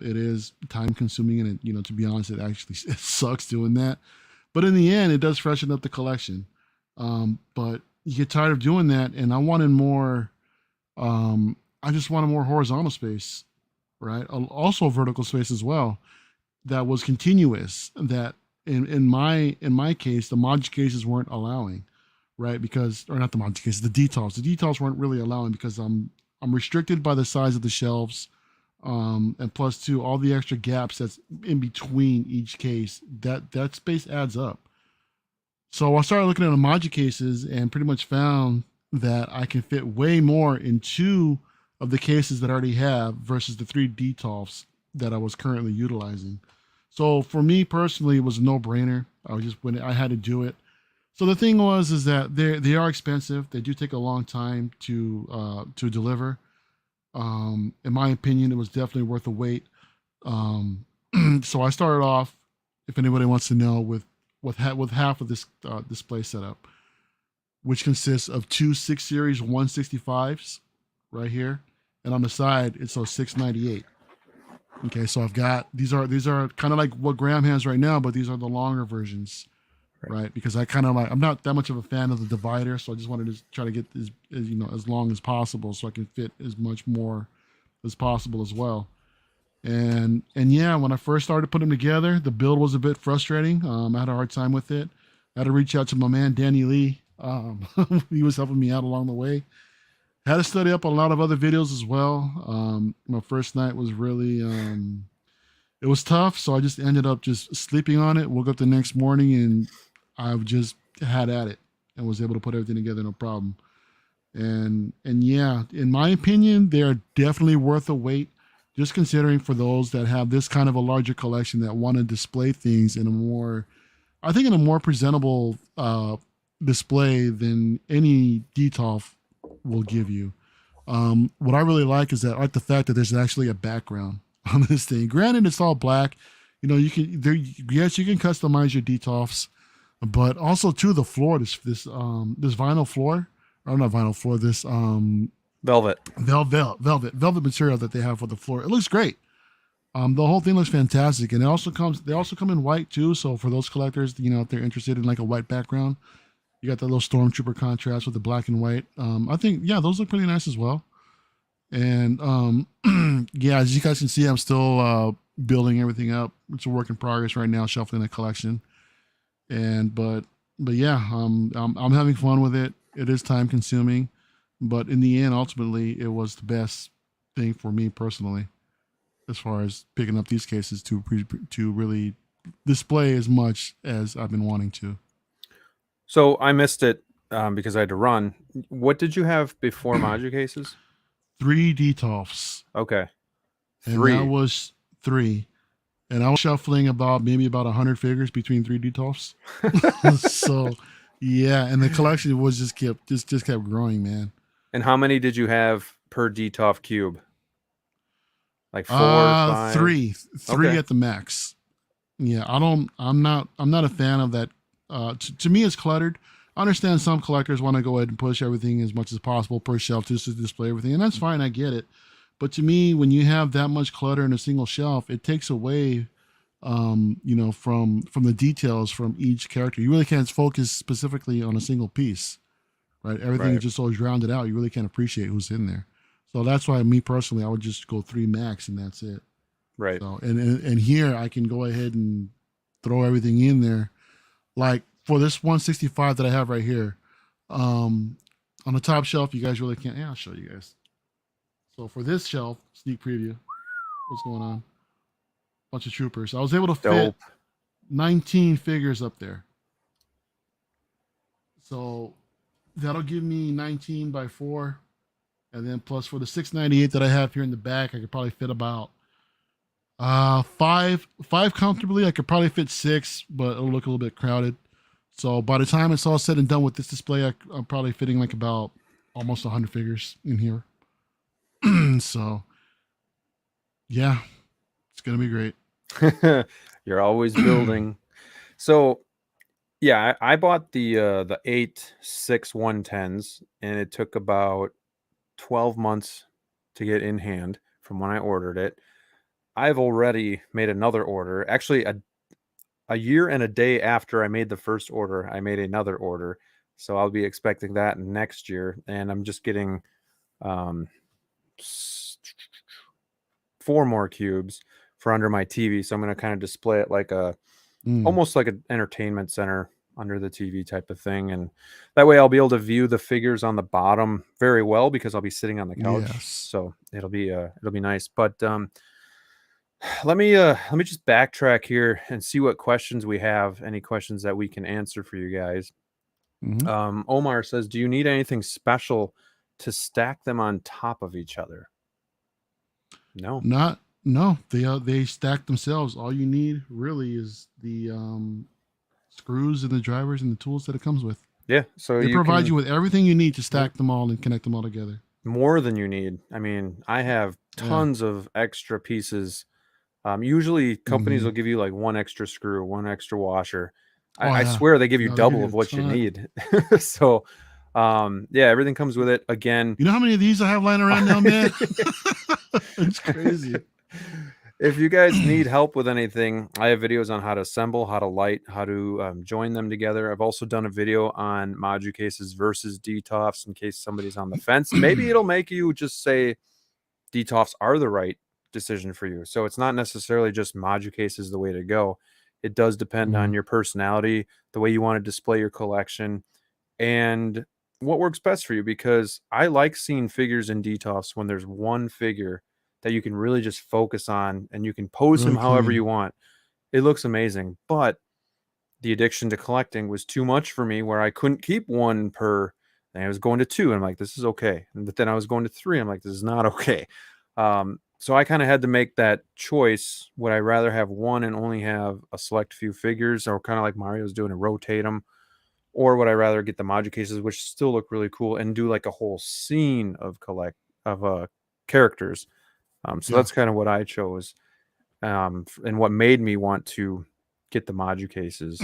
It is time consuming, and to be honest, it sucks doing that. But in the end, it does freshen up the collection. But you get tired of doing that, and I wanted more. I just wanted more horizontal space, right? Also vertical space as well. That was continuous. That in my case, the Moducases weren't allowing, right? Because or not the Moducases, the Detolfs. The Detolfs weren't really allowing because I'm restricted by the size of the shelves, and plus two, all the extra gaps that's in between each case. That space adds up. So I started looking at the Moducases and pretty much found that I can fit way more in two of the cases that I already have versus the three Detolfs that I was currently utilizing. So for me personally, it was a no-brainer. I had to do it. So the thing was is that they are expensive. They do take a long time to deliver. In my opinion, it was definitely worth the wait. Um, so I started off, if anybody wants to know, with half of this display setup, which consists of two 6 Series 165s right here, and on the side it's those 698. Okay, so I've got these are kind of like what Graham has right now, but these are the longer versions, Right. right? Because I'm not that much of a fan of the divider, so I just wanted to try to get as long as possible so I can fit as much more as possible as well. And yeah, when I first started putting them together, the build was a bit frustrating. I had a hard time with it. I had to reach out to my man Danny Lee. He was helping me out along the way. Had to study up on a lot of other videos as well. My first night was really it was tough. So I just ended up just sleeping on it. Woke up the next morning and I've just had at it and was able to put everything together no problem. And yeah, in my opinion, they are definitely worth a wait. Just considering for those that have this kind of a larger collection that want to display things in a more, I think, in a more presentable display than any DTOF will give you. What I really like is that I like the fact that there's actually a background on this thing. Granted, it's all black. You know, you can there. Yes, you can customize your DTOFs, but also too the floor. This vinyl floor, or not vinyl floor. This Velvet. velvet material that they have for the floor. It looks great. The whole thing looks fantastic, and it also comes. They also come in white too. So for those collectors, you know, if they're interested in like a white background, you got that little stormtrooper contrast with the black and white. I think yeah, those look pretty nice as well. And yeah, as you guys can see, I'm still building everything up. It's a work in progress right now, shuffling the collection. And but yeah, I'm having fun with it. It is time consuming, but in the end, ultimately, it was the best thing for me personally, as far as picking up these cases to really display as much as I've been wanting to. So I missed it because I had to run. What did you have before Moducases? 3D Toffs, Okay. and that 3. was three. And I was shuffling about maybe about 100 figures between 3D Toffs. So yeah, and the collection was just kept growing, man. And how many did you have per DTOF cube? Like 4, 5? Three Okay. at the max. Yeah, I'm not a fan of that. To me, it's cluttered. I understand some collectors want to go ahead and push everything as much as possible per shelf just to display everything, and that's fine. I get it. But to me, when you have that much clutter in a single shelf, it takes away, you know, from the details from each character. You really can't focus specifically on a single piece, right? Everything is Right. just always rounded out. You really can't appreciate who's in there. So that's why me personally, I would just go three max and that's it. Right. So and here I can go ahead and throw everything in there. Like for this 165 that I have right here, on the top shelf, you guys really can't. Yeah, I'll show you guys. So for this shelf, sneak preview, what's going on? Bunch of troopers. I was able to fit Dope. 19 figures up there. So that'll give me 19 by 4. And then plus for the 698 that I have here in the back, I could probably fit about five comfortably. I could probably fit 6, but it'll look a little bit crowded. So by the time it's all said and done with this display, I'm probably fitting like about almost 100 figures in here. So yeah, it's gonna be great. You're always building. So yeah, I bought the 8 6 110s, and it took about 12 months to get in hand from when I ordered it. I've already made another order. Actually, a year and a day after I made the first order, I made another order. So I'll be expecting that next year. And I'm just getting um, 4 more cubes for under my TV. So I'm going to kind of display it like Mm, almost like an entertainment center under the TV type of thing. And that way I'll be able to view the figures on the bottom very well because I'll be sitting on the couch. yes. So it'll be nice. But let me just backtrack here and see what questions we have. Any questions that we can answer for you guys. Hmm. Omar says, "Do you need anything special to stack them on top of each other?" No. Not no. They stack themselves. All you need really is the screws and the drivers and the tools that it comes with. Yeah. So They you provide can you with everything you need to stack them all and connect them all together. more than you need. I mean, I have Yeah. tons of extra pieces. Usually companies Hmm. will give you like one extra screw, one extra washer. Oh I yeah. swear they give you No, they give double you of a what you ton. need. So yeah, everything comes with it. Again, You know how many of these I have lying around now, man? It's crazy. if you guys need help with anything, I have videos on how to assemble, how to light, how to join them together. I've also done a video on Moducases versus DTOFs in case somebody's on the fence. Maybe it'll make you just say DTOFs are the right decision for you. So it's not necessarily just Moducases the way to go. It does depend on Mhm. your personality, the way you want to display your collection, and what works best for you, because I like seeing figures in DTOFs when there's one figure that you can really just focus on, and you can pose him Really however clean. you want. It looks amazing, but the addiction to collecting was too much for me, where I couldn't keep one per. And I was going to two, and I'm like, this is okay. But then I was going to three, I'm like, this is not okay. So I kind of had to make that choice. Would I rather have one and only have a select few figures, or kind of like Mario's doing, and rotate them? Or would I rather get the Moducases, which still look really cool, and do like a whole scene of characters? So Yeah. that's kind of what I chose, and what made me want to get the Moducases.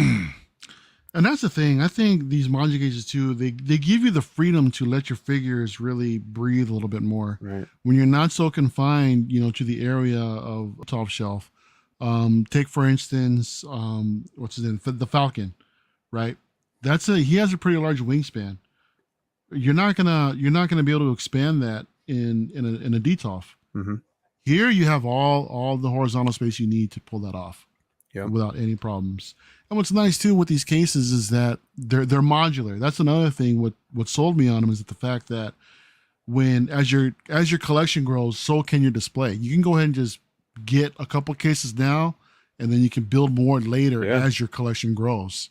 And that's the thing. I think these Moducases too, they give you the freedom to let your figures really breathe a little bit more. Right. When you're not so confined, to the area of top shelf. Take for instance, what's his name? The Falcon, right? He has a pretty large wingspan. You're not gonna be able to expand that in a DTOF. Mm-hmm. Here you have all the horizontal space you need to pull that off. Yep. Without any problems. And what's nice too with these cases is that they're modular. That's another thing. What sold me on them is the fact that as your collection grows, so can your display. You can go ahead and just get a couple cases now, and then you can build more later as your collection grows,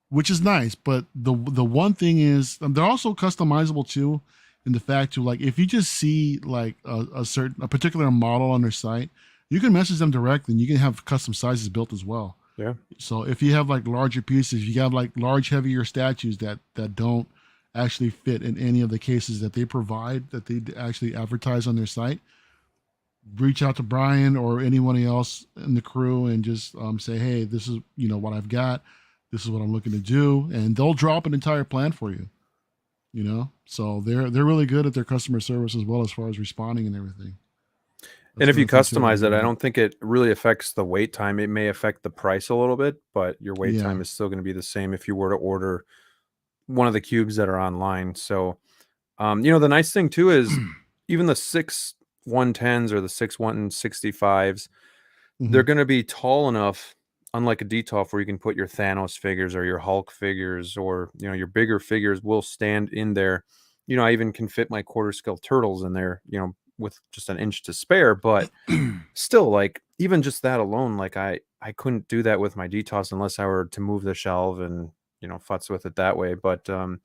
which is nice. But the one thing is they're also customizable too, in the fact to, like, if you just see like a particular model on their site, you can message them directly, and you can have custom sizes built as well. Yeah. So if you have like larger pieces, you have like large, heavier statues that don't actually fit in any of the cases that they provide, that they actually advertise on their site, reach out to Brian or anyone else in the crew and just say, hey, this is what I've got. This is what I'm looking to do, and they'll drop an entire plan for you. So they're really good at their customer service as well, as far as responding and everything. And if you customize it, I really don't think it really affects the wait time. It may affect the price a little bit, but your wait Yeah. time is still going to be the same if you were to order one of the cubes that are online. So, the nice thing too is even the 6 110s or the 6 165s, they're Mhm. going to be tall enough, unlike a DTOF, where you can put your Thanos figures or your Hulk figures, or your bigger figures will stand in there. I even can fit my quarter scale turtles in there, with just an inch to spare, but still, like, even just that alone, like, I couldn't do that with my DTOS unless I were to move the shelf and futz with it that way. But you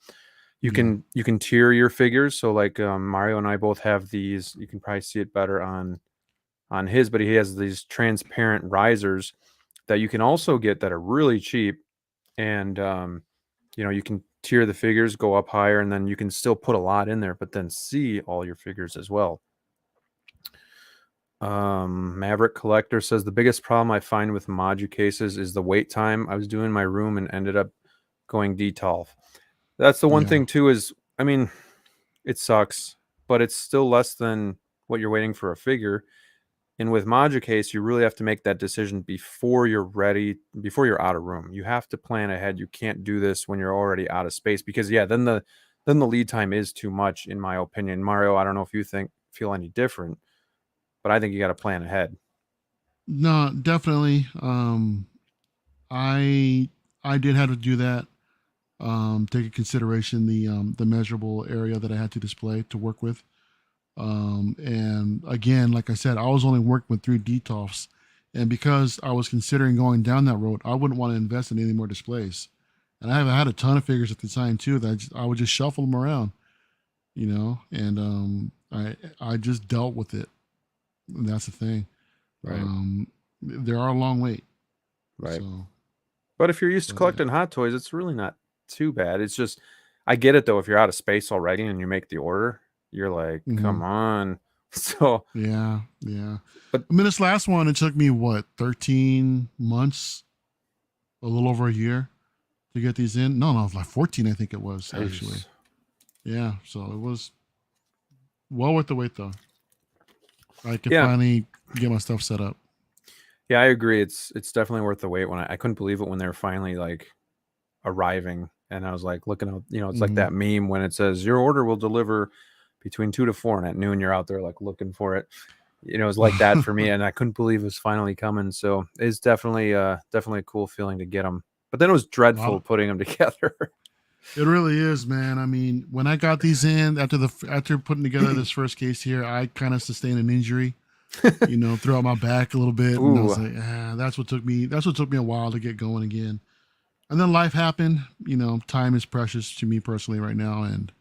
Yeah. can tier your figures. So like, Mario and I both have these. You can probably see it better on his, but he has these transparent risers that you can also get that are really cheap. And you can tier the figures, go up higher, and then you can still put a lot in there, but then see all your figures as well. Maverick Collector says the biggest problem I find with Moducases is the wait time. I was doing my room and ended up going DTOF. That's the one Yeah. thing too, is, I mean, it sucks, but it's still less than what you're waiting for a figure. And with Moducase, you really have to make that decision before you're ready, before you're out of room. You have to plan ahead. You can't do this when you're already out of space, because then the lead time is too much, in my opinion. Mario, I don't know if you feel any different, but I think you got to plan ahead. No, definitely. I I did have to do that. Take into consideration the measurable area that I had to display to work with. And again, like I said, I was only working with 3 DTOFs, and because I was considering going down that road, I wouldn't want to invest in any more displays. And I had a ton of figures at the time too that I would just shuffle them around, and I just dealt with it. And that's the thing. Right. There are a long wait. Right. So, But if you're used to but yeah. collecting Hot Toys, it's really not too bad. It's just, I get it though. If you're out of space already and you make the order, you're like, Mhm. come on. So, Yeah, yeah. but I mean, this last one, it took me what, 13 months, a little over a year to get these in. No, like 14, I think it was actually. geez. Yeah, so it was well worth the wait though. I could Yeah, finally get my stuff set up. yeah, I agree. It's definitely worth the wait. When I couldn't believe it when they were finally like arriving, and I was like looking out. It's like Hmm. that meme when it says your order will deliver between 2 to 4, and at noon you're out there like looking for it. It was like that for me, and I couldn't believe it was finally coming. So it's definitely a cool feeling to get them. But then it was dreadful Wow. putting them together. It really is, man. I mean, when I got these in after putting together this first case here, I kind of sustained an injury throughout my back a little bit, and I Ooh, was like, that's what took me. That's what took me a while to get going again. And then life happened. Time is precious to me personally right now, and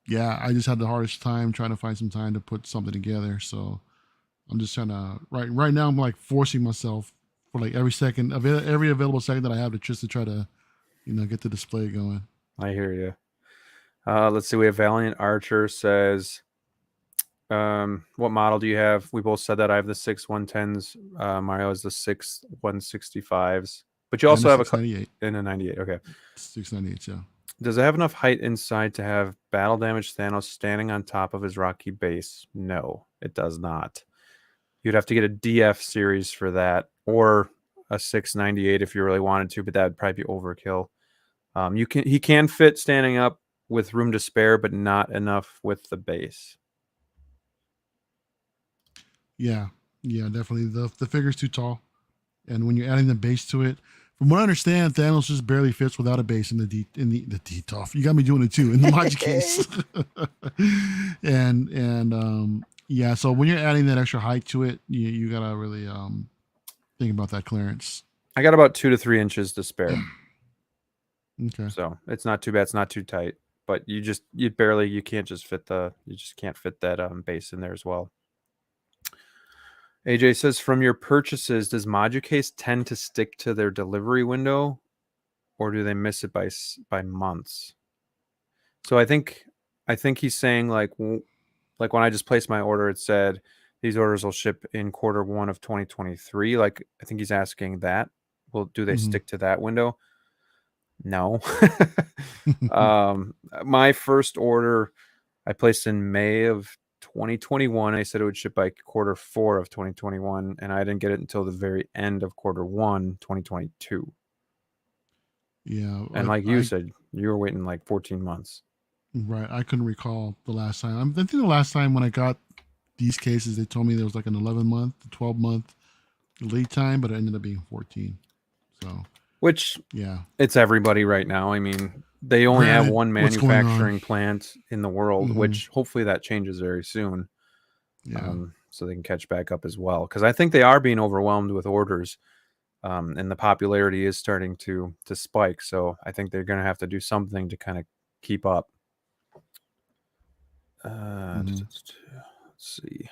yeah, I just had the hardest time trying to find some time to put something together. So I'm just trying to right now. I'm like forcing myself for like every available second that I have to try to get the display going. I hear you. Let's see. We have Valiant Archer says, what model do you have? We both said that. I have the 6 110s. Mario has the 6 165s. But you And also a have a 698, in a 98. Okay. 698, yeah. Does it have enough height inside to have battle damage Thanos standing on top of his rocky base? No, it does not. You'd have to get a DF series for that, or a 698 if you really wanted to, but that would probably be overkill. He can fit standing up with room to spare, but not enough with the base. Yeah, definitely. The figure's too tall, and when you're adding the base to it, from what I understand, Thanos just barely fits without a base in the DTOF. You got me doing it too in the Moducase. and yeah, so when you're adding that extra height to it, you gotta really think about that clearance. I got about 2 to 3 inches to spare. Okay. So it's not too bad. It's not too tight, but you can't just fit that base in there as well. AJ says, from your purchases, does Moducase tend to stick to their delivery window, or do they miss it by months? So I think he's saying like when I just placed my order, it said these orders will ship in Q1 of 2023. Like I think he's asking that. Well, do they stick to that window? No. My first order I placed in May of 2021. I said it would ship by Q4 of 2021, and I didn't get it until the very end of Q1 2022. Yeah, And like you said, you were waiting like 14 months. Right. I couldn't recall the last time. I think the last time when I got these cases, they told me there was like an 11-month, 12-month lead time, but it ended up being 14. So, which, yeah, it's everybody right now. I mean, they only have one manufacturing plant in the world, which hopefully that changes very soon. Yeah. So they can catch back up as well. Because I think they are being overwhelmed with orders, and the popularity is starting to spike. So I think they're going to have to do something to kind of keep up. Let's see.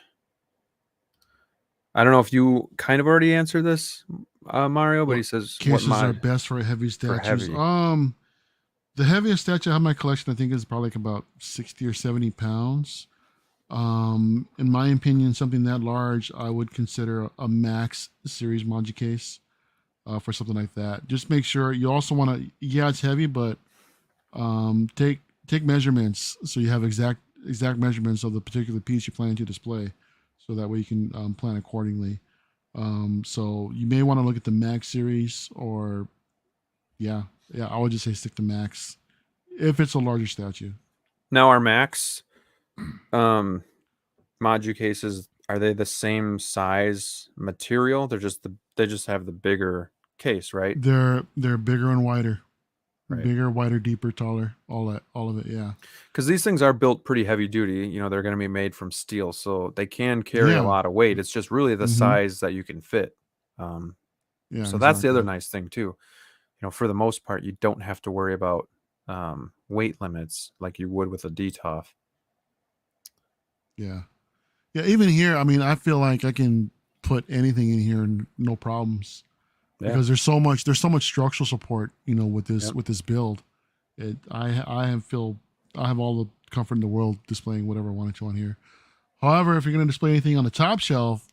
I don't know if you kind of already answered this, Mario, but he says cases are best for heavy statues. The heaviest statue I have in my collection, I think, is probably like about 60 or 70 pounds. In my opinion, something that large, I would consider a max series Moducase for something like that. Just make sure you also want to. Yeah, it's heavy, but take measurements so you have exact measurements of the particular piece you're planning to display, so that way you can plan accordingly. So you may want to look at the max series, or yeah, I would just say stick to max if it's a larger statue. Now our max Moducases, are they the same size material? They just have the bigger case, right? They're bigger and wider. Right. Bigger, wider, deeper, taller, all of it, yeah. Because these things are built pretty heavy duty. They're going to be made from steel, so they can carry a lot of weight. It's just really the size that you can fit. So that's the other nice thing too. For the most part, you don't have to worry about weight limits like you would with a DTOF. Yeah. Even here, I mean, I feel like I can put anything in here and no problems. Because there's so much structural support, with this build. I have all the comfort in the world displaying whatever I wanted to on here. However, if you're going to display anything on the top shelf,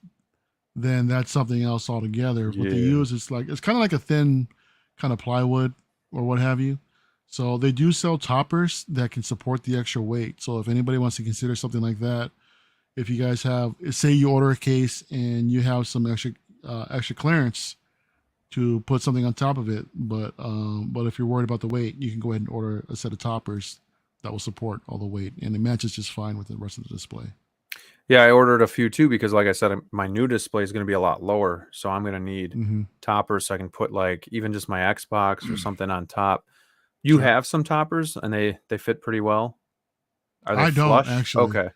then that's something else altogether. What they use is it's kind of like a thin kind of plywood or what have you. So they do sell toppers that can support the extra weight. So if anybody wants to consider something like that, if you guys have, say you order a case and you have some extra clearance to put something on top of it, but if you're worried about the weight, you can go ahead and order a set of toppers that will support all the weight, and it matches just fine with the rest of the display. Yeah, I ordered a few too because, like I said, my new display is going to be a lot lower, so I'm going to need toppers so I can put like even just my Xbox or something on top. You have some toppers, and they fit pretty well. Are they I flush? don't actually. Okay.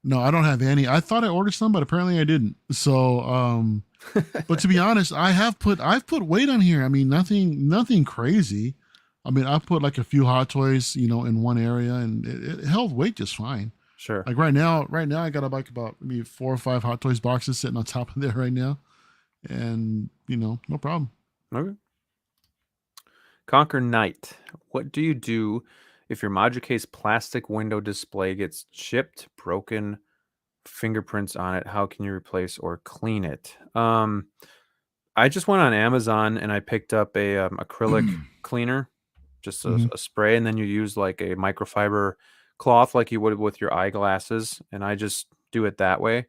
No, I don't have any. I thought I ordered some, but apparently I didn't. So, but to be honest, I've put weight on here. I mean, nothing crazy. I mean, I put like a few Hot Toys, in one area, and it held weight just fine. Sure. Like right now, I got like about maybe 4 or 5 Hot Toys boxes sitting on top of there right now, and no problem. Okay. Conquer Knight. What do you do if your Moducase plastic window display gets chipped, broken, fingerprints on it? How can you replace or clean it? I just went on Amazon and I picked up a acrylic cleaner, just Hmm. a spray, and then you use like a microfiber cloth like you would with your eyeglasses, and I just do it that way. Same.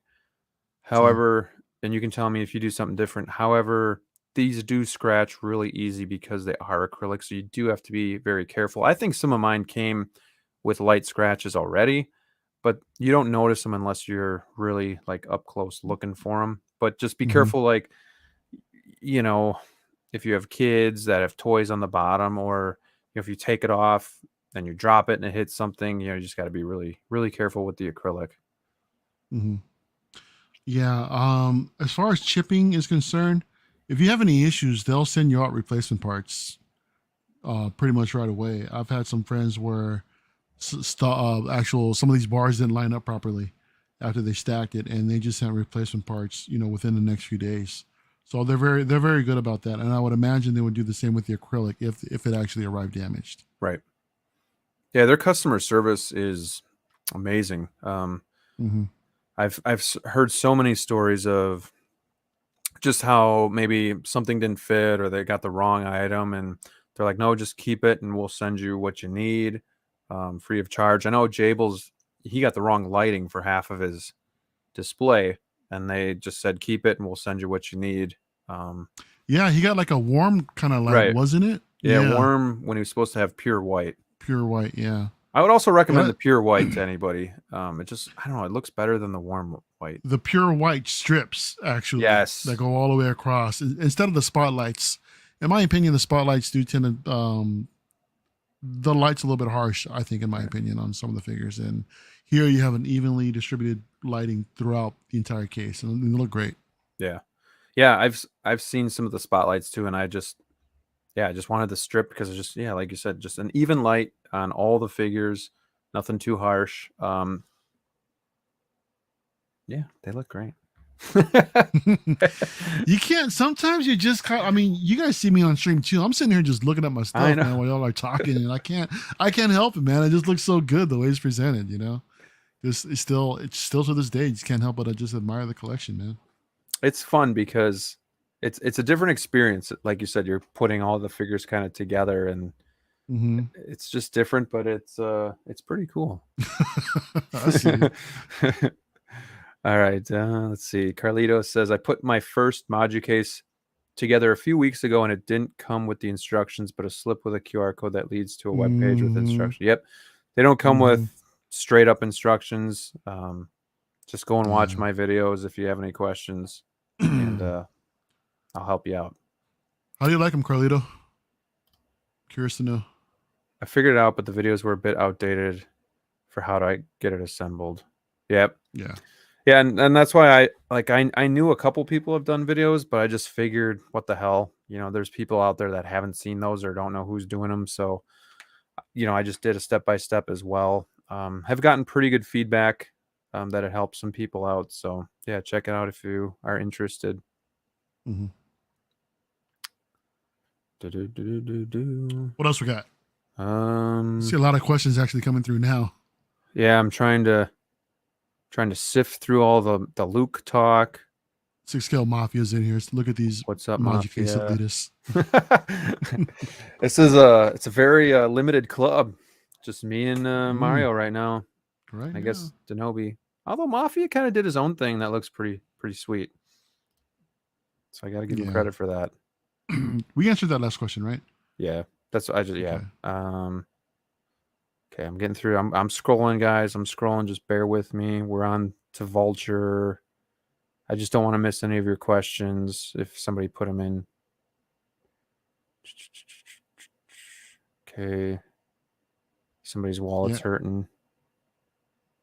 However, and you can tell me if you do something different. However, these do scratch really easy because they are acrylic, so you do have to be very careful. I think some of mine came with light scratches already, but you don't notice them unless you're really like up close looking for them. But just be Hmm. careful, like, you know, if you have kids that have toys on the bottom, or if you take it off and you drop it and it hits something, you just got to be really, really careful with the acrylic. Hmm. Yeah. As far as chipping is concerned, if you have any issues, they'll send you out replacement parts. Pretty much right away. I've had some friends where actual some of these bars didn't line up properly after they stacked it, and they just sent replacement parts, within the next few days. So they're very good about that, and I would imagine they would do the same with the acrylic if it actually arrived damaged. Right. Yeah, their customer service is amazing. Mm-hmm. I've heard so many stories of just how maybe something didn't fit or they got the wrong item, and they're like, no, just keep it and we'll send you what you need, free of charge. I know Jables, he got the wrong lighting for half of his display, and they just said keep it and we'll send you what you need. Um, Yeah, he got like a warm kind of light, right. wasn't it? Yeah, Yeah, warm when he was supposed to have pure white. pure white. Yeah, I would also recommend yeah. the pure white to anybody. It just, I don't know, it looks better than the warm white. The pure white strips actually that Yes. go all the way across instead of the spotlights. In my opinion, the spotlights do tend to the light's a little bit harsh, I think, in my Right. opinion, on some of the figures. And here you have an evenly distributed lighting throughout the entire case, and they look great. Yeah. Yeah, I've seen some of the spotlights too, and I just wanted the strip because it's just, yeah, like you said, just an even light on all the figures, nothing too harsh. Yeah, they look great. You can't. Sometimes you just can't. I mean, you guys see me on stream too. I'm sitting here just looking at my I stuff, know. man, while y'all are talking, and I can't help it, man. It just looks so good the way it's presented. It's still to this day, you just can't help but just admire the collection, man. It's fun because it's a different experience. Like you said, you're putting all the figures kind of together, and Mm-hmm. it's just different, but it's pretty cool. I see. All right, let's see. Carlito says, I put my first Moducase together a few weeks ago and it didn't come with the instructions, but a slip with a QR code that leads to a web page with Mm-hmm. instructions. Yep. They don't come Mm-hmm. with straight up instructions. Just go and watch Yeah. my videos if you have any questions, and I'll help you out. How do you like them, Carlito? Curious to know. I figured it out, but the videos were a bit outdated for how to get it assembled. Yep. Yeah. Yeah, and that's why I knew a couple people have done videos, but I just figured what the hell, there's people out there that haven't seen those or don't know who's doing them. So, I just did a step by step as well. Have gotten pretty good feedback, that it helps some people out. So yeah, check it out if you are interested. Mm-hmm. Do-do-do-do-do. What else we got? I see Um, a lot of questions actually coming through now. yeah, I'm trying to sift through all the Luke talk. 6 scale mafia's in here. So look at these What's up, Moducase Mafia? elitists. It's a very limited club. Just me and Mm, Mario right now. right I now. guess Denobi. Although Mafia kind of did his own thing that looks pretty sweet. So I got to give him Yeah. credit for that. We answered that last question, right? Yeah. That's I just yeah. Okay. Okay, I'm getting through. I'm scrolling, guys. I'm scrolling. Just bear with me. We're on to Vulture. I just don't want to miss any of your questions if somebody put them in. Okay. Somebody's wallet's Yeah. hurting.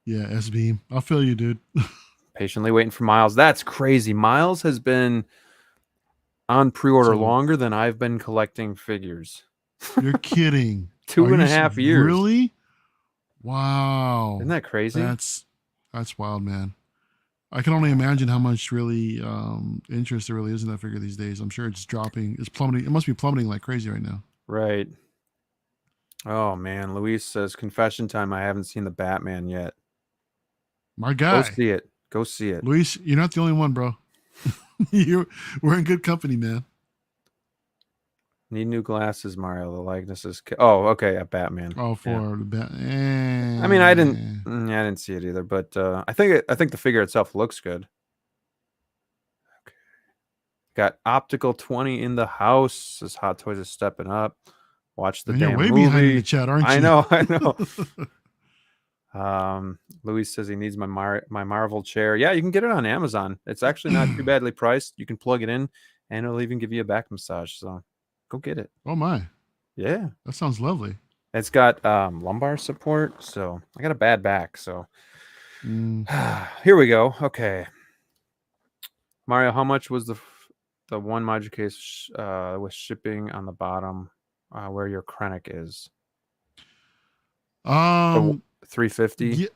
Yeah, S-Beam. I feel you, dude. Patiently waiting for Miles. That's crazy. Miles has been on pre-order So longer than I've been collecting figures. you're kidding. Two Are and you a half years. really? Isn't Wow. that crazy? That's wild, man. I can only imagine how much really interest there really is in that figure these days. I'm sure it's dropping. It's plummeting. It must be plummeting like crazy right now. Right. Oh man, Luis says confession time. I haven't seen the Batman yet. My Go guy, see it. Go see it. Luis, you're not the only one, bro. We're in good company, man. Need new glasses, Mario. The likeness is. Oh, okay. A Batman. Oh, Yeah. for the bat. I mean, I didn't. Yeah, I didn't see it either. But I think the figure itself looks good. Okay. Got Optical 20 in the house. As Hot Toys is stepping up. Watch the Man, you're damn way behind in the movie. chat, aren't I you? know. I know. Louis says he needs my Marvel chair. Yeah, you can get it on Amazon. It's actually not too badly priced. You can plug it in, and it'll even give you a back massage. So go get it. Oh my, Yeah, that sounds lovely. it's got lumbar support. So I got a bad back. So Mm. here we go. Okay, Mario, how much was the one Moducase with shipping on the bottom where your Krennic is? Um, 350. yeah,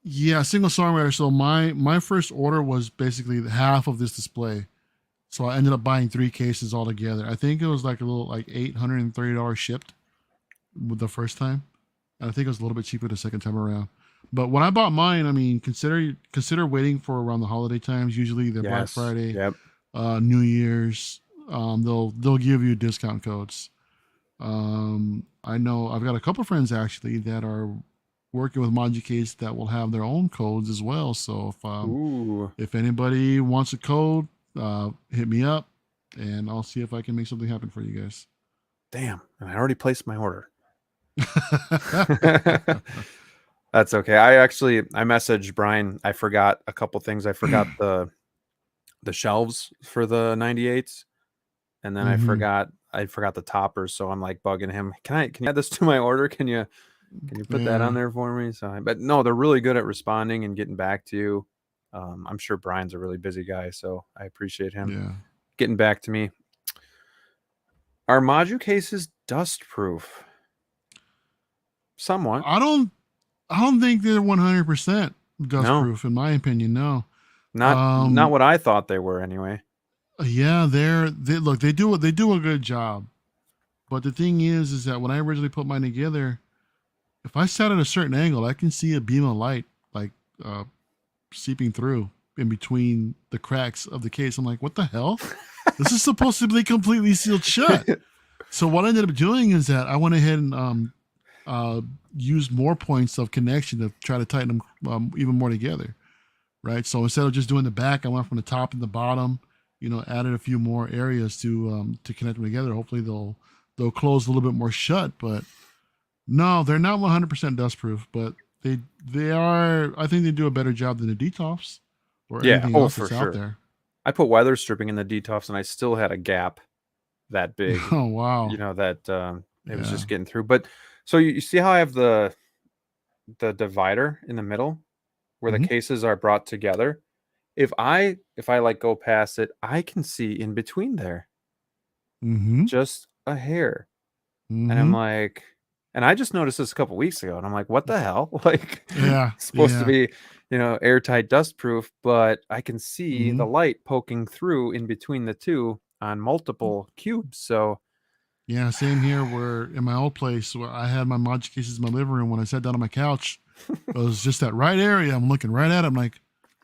yeah, single songwriter. So my first order was basically half of this display. So I ended up buying 3 cases altogether. I think it was like a little like $830 shipped with the first time. And I think it was a little bit cheaper the second time around. But when I bought mine, I mean, consider waiting for around the holiday times. Usually, the Black Yes. Friday, Yep. New Year's. They'll give you discount codes. I know I've got a couple friends actually that are working with Moducase that will have their own codes as well. So Ooh. if anybody wants a code, hit me up, and I'll see if I can make something happen for you guys. Damn. And I already placed my order. That's okay. I messaged Brian. I forgot a couple things. I forgot the shelves for the 98s, and then Mm-hmm. I forgot the toppers. So I'm like bugging him. Can you add this to my order? Can you put that on Yeah. there for me? So, but no, they're really good at responding and getting back to you. I'm sure Brian's a really busy guy, so I appreciate him Yeah. getting back to me. Are Moducases dust proof? Somewhat. I don't think they're 100% dust No, proof in my opinion. No. not what I thought they were anyway. Yeah, they look, they do a good job. But the thing is that when I originally put mine together, if I sat at a certain angle, I can see a beam of light like uh seeping through in between the cracks of the case. I'm like, what the hell? This is supposed to be completely sealed shut. So what I ended up doing is that I went ahead and used more points of connection to try to tighten them even more together. Right. So instead of just doing the back, I went from the top and the bottom. Added a few more areas to connect them together. Hopefully they'll close a little bit more shut. But no, they're not 100% dust proof, but they are. I think they do a better job than the Detox or Yeah. anything Oh, else for that's out sure. there. I put weather stripping in the detox, and I still had a gap that big. Oh wow. That it was Yeah. just getting through. But so you see how I have the divider in the middle where the Mm-hmm. cases are brought together. If I like go past it, I can see in between there Mm-hmm. just a hair. And I'm Mm-hmm. like, and I just noticed this a couple weeks ago, and I'm like, what the hell? Like, Yeah. it's supposed to Yeah. be, airtight, dust proof, but I can see Mm-hmm. the light poking through in between the two on multiple cubes. So, Yeah. Same here. Where in my old place, where I had my mod cases in my living room, when I sat down on my couch, it was just that right area. I'm looking right at it. I'm like,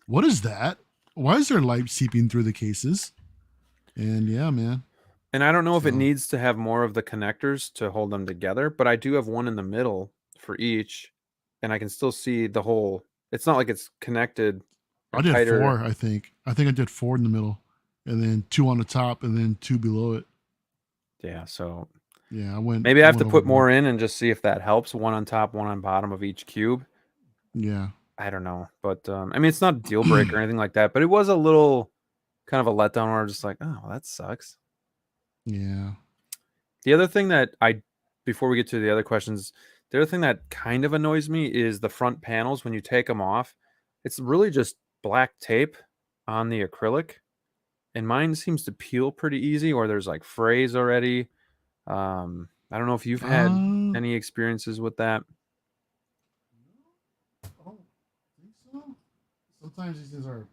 what is that? Why is there light seeping through the cases? And yeah, man. and I don't know if it So needs to have more of the connectors to hold them together, but I do have one in the middle for each, and I can still see the whole. It's not like it's connected or I did tighter. 4, I think. I think I did 4 in the middle and then 2 on the top and then 2 below it. Yeah, so Yeah, maybe I I have to went put overboard. more in and just see if that helps. One on top, one on bottom of each cube. Yeah. I don't know, but I mean, it's not a deal breaker or anything like that. But it was a little kind of a letdown where I'm just like, oh, well, that sucks. Yeah. The other thing that before we get to the other questions, The other thing that kind of annoys me is the front panels when you take them off. It's really just black tape on the acrylic, and mine seems to peel pretty easy, or there's like frays already. I don't know if you've had Uh, any experiences with that. I don't think so. Sometimes these things are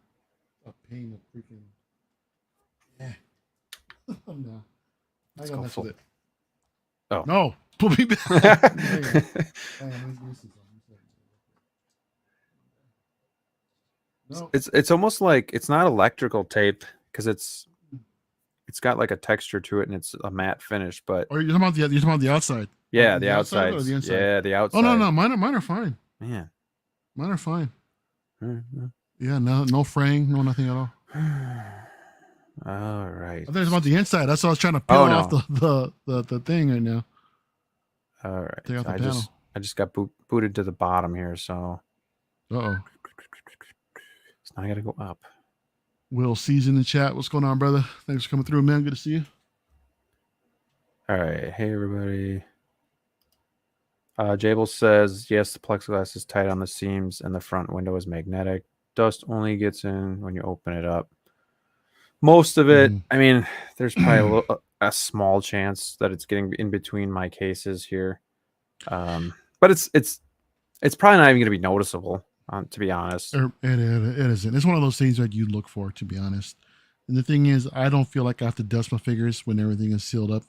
a pain of freaking. Yeah. No. I Let's gotta go mess full. with it. Oh. No, put me back. Hang on, let me see something. No. It's almost like it's not electrical tape because it's got like a texture to it and it's a matte finish, but Or you're talking about the outside, like yeah, the the outside of it or outsides. the inside. Yeah, the Oh no, outside. no, mine are fine. Man. Mine are fine. Mhm. Yeah, no fraying, no nothing at all. All right. I think it's about the inside. That's why I was trying to peel Oh off no. the thing right now. All right. Take out the panel. I just got booted to the bottom here, so Uh-oh. now I got to go up. Will C's in the chat. What's going on, brother? Thanks for coming through, man. Good to see you. All right. Hey everybody. Jable says yes, the plexiglass is tight on the seams and the front window is magnetic. Dust only gets in when you open it up. Most of it, I mean, there's probably a small chance that it's getting in between my cases here, but it's probably not even going to be noticeable, to be honest. It isn't. It's one of those things that you look for, to be honest. And the thing is, I don't feel like I have to dust my figures when everything is sealed up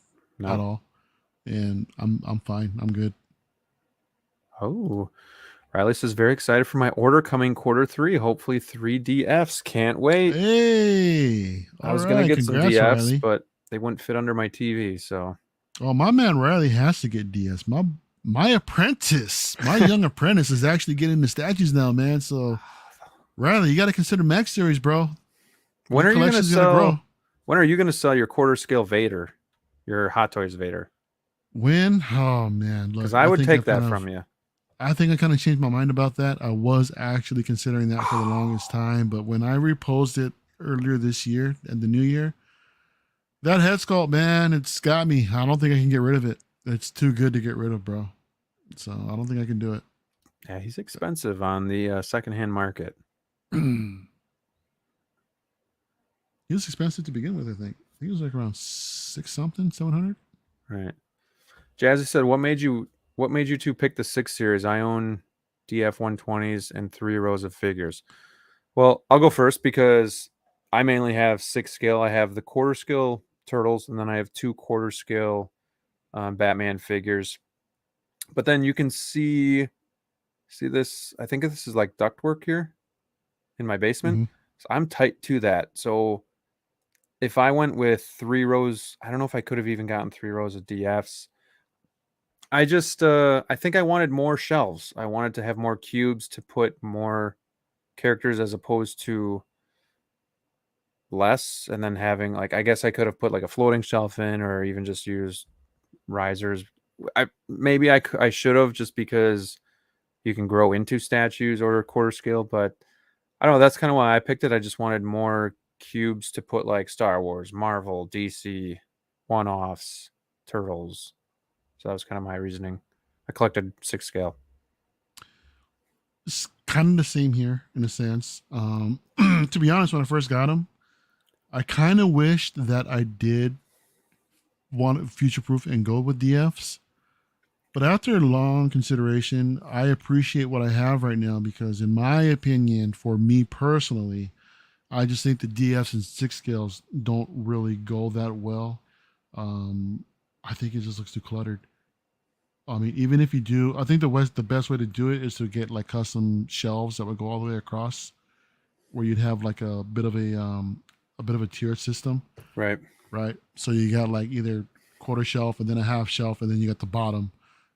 at all, and I'm fine. I'm good. Oh, Riley says very excited for my order coming quarter 3. Hopefully 3 DFs. Can't wait. Hey, I was gonna get some DFs, Riley, but they wouldn't fit under my TV. So, oh, my man Riley has to get DS. My apprentice, my young apprentice, is actually getting the statues now, man. So, Riley, you got to consider Max Series, bro. When are you gonna sell? When are you gonna sell your quarter scale Vader, your Hot Toys Vader? When? Oh man, look, because I would take that from you. I think I kind of changed my mind about that. I was actually considering that for the longest time, but when I reposed it earlier this year and the new year, that head sculpt, man, it's got me. I don't think I can get rid of it. It's too good to get rid of, bro. So I don't think I can do it. Yeah, he's expensive on the secondhand market. He was expensive to begin with, I think. I think it was like around 6-something, 700. Right. Jazzy said, what made you two pick the 6 series? I own DF 120s and 3 rows of figures. Well, I'll go first because I mainly have 6 scale. I have the quarter scale Turtles, and then I have 2 quarter scale Batman figures. But then you can see this. I think this is like ductwork here in my basement. Mm-hmm. So I'm tight to that. So if I went with 3 rows, I don't know if I could have even gotten 3 rows of DFs. I just I think I wanted more shelves. I wanted to have more cubes to put more characters as opposed to less, and then having like, I guess I could have put like a floating shelf in, or even just use risers. I should have, just because you can grow into statues or quarter scale, but I don't know. That's kind of why I picked it. I just wanted more cubes to put like Star Wars, Marvel, DC, one-offs, Turtles. So that was kind of my reasoning. I collected 6 scale. It's kind of the same here in a sense. To be honest, when I first got them, I kind of wished that I did want future proof and go with DFs. But after long consideration, I appreciate what I have right now because, in my opinion, for me personally, I just think the DFs and 6 scales don't really go that well. I think it just looks too cluttered. I mean, even if you do, I think the best way to do it is to get like custom shelves that would go all the way across, where you'd have like a bit of a tier system. Right. Right. So you got like either quarter shelf and then a half shelf, and then you got the bottom,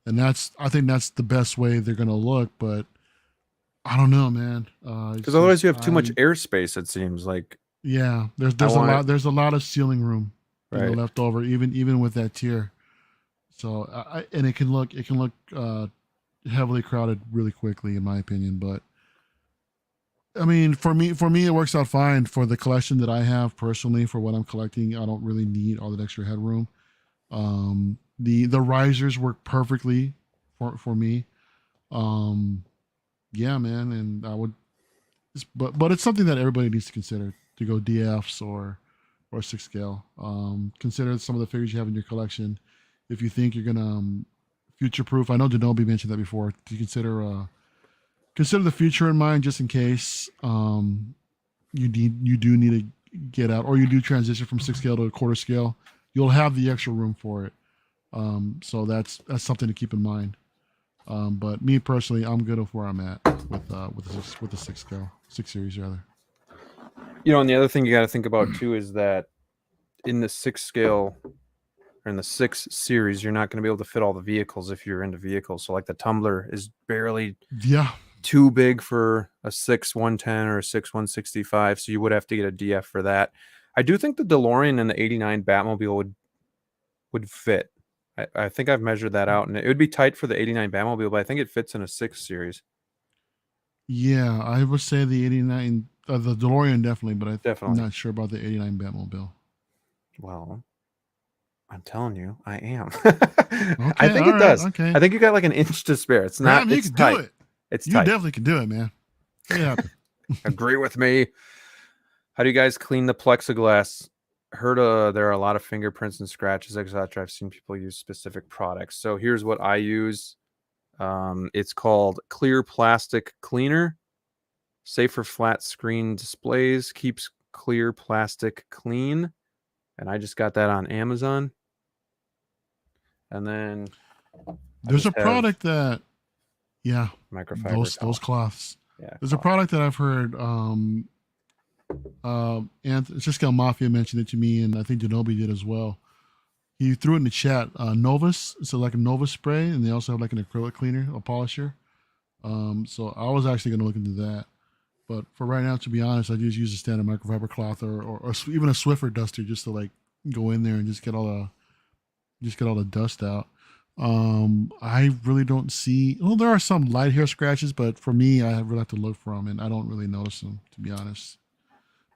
and I think that's the best way they're gonna look. But I don't know, man. Because otherwise you have too much airspace. It seems like. Yeah, there's a lot of ceiling room left over, even with that tier. So and it can look heavily crowded really quickly, in my opinion. But I mean, for me, it works out fine for the collection that I have personally. For what I'm collecting, I don't really need all that extra headroom. The risers work perfectly for me. Um, yeah, man, and I would, but it's something that everybody needs to consider to go DFs or 6 scale. Consider some of the figures you have in your collection. If you think you're gonna future proof, I know Denobi mentioned that before. To consider the future in mind, just in case you do need to get out, or you do transition from 6 scale to a quarter scale. You'll have the extra room for it. So that's something to keep in mind. But me personally, I'm good with where I'm at with the 6 scale 6 series rather. And the other thing you got to think about too is that in the 6 scale or in the 6 series, you're not going to be able to fit all the vehicles if you're into vehicles. So like the tumbler is barely too big for a 6-110 or a 6-165, so you would have to get a DF for that. I do think the DeLorean and the 89 Batmobile would fit. I think I've measured that out, and it would be tight for the 89 Batmobile, but I think it fits in a 6 series. Yeah, I would say the 89, the DeLorean definitely, but I'm Definitely. not sure about the 89 Batmobile. Well, I'm telling you, I am. Okay, I think it does. Okay. I think you got like an inch to spare. It's not. You It's can tight. do it. It's You tight. definitely can do it, man. Make it happen. Agree with me. How do you guys clean the plexiglass? Heard there are a lot of fingerprints and scratches, etc. I've seen people use specific products. So here's what I use. It's called Clear Plastic Cleaner. Safe for flat screen displays. Keeps clear plastic clean. And I just got that on Amazon. And then there's a product that, microfiber those cloths. Yeah, there's a product that I've heard. And Cisco Mafia mentioned it to me, and I think Denobi did as well. He threw it in the chat. Novus, so like a Novus spray, and they also have like an acrylic cleaner, a polisher. So I was actually going to look into that. But for right now, to be honest, I just use a standard microfiber cloth or even a Swiffer duster just to like go in there and just get all the dust out. I really don't see. Well, there are some light hair scratches, but for me, I really have to look for them, and I don't really notice them, to be honest.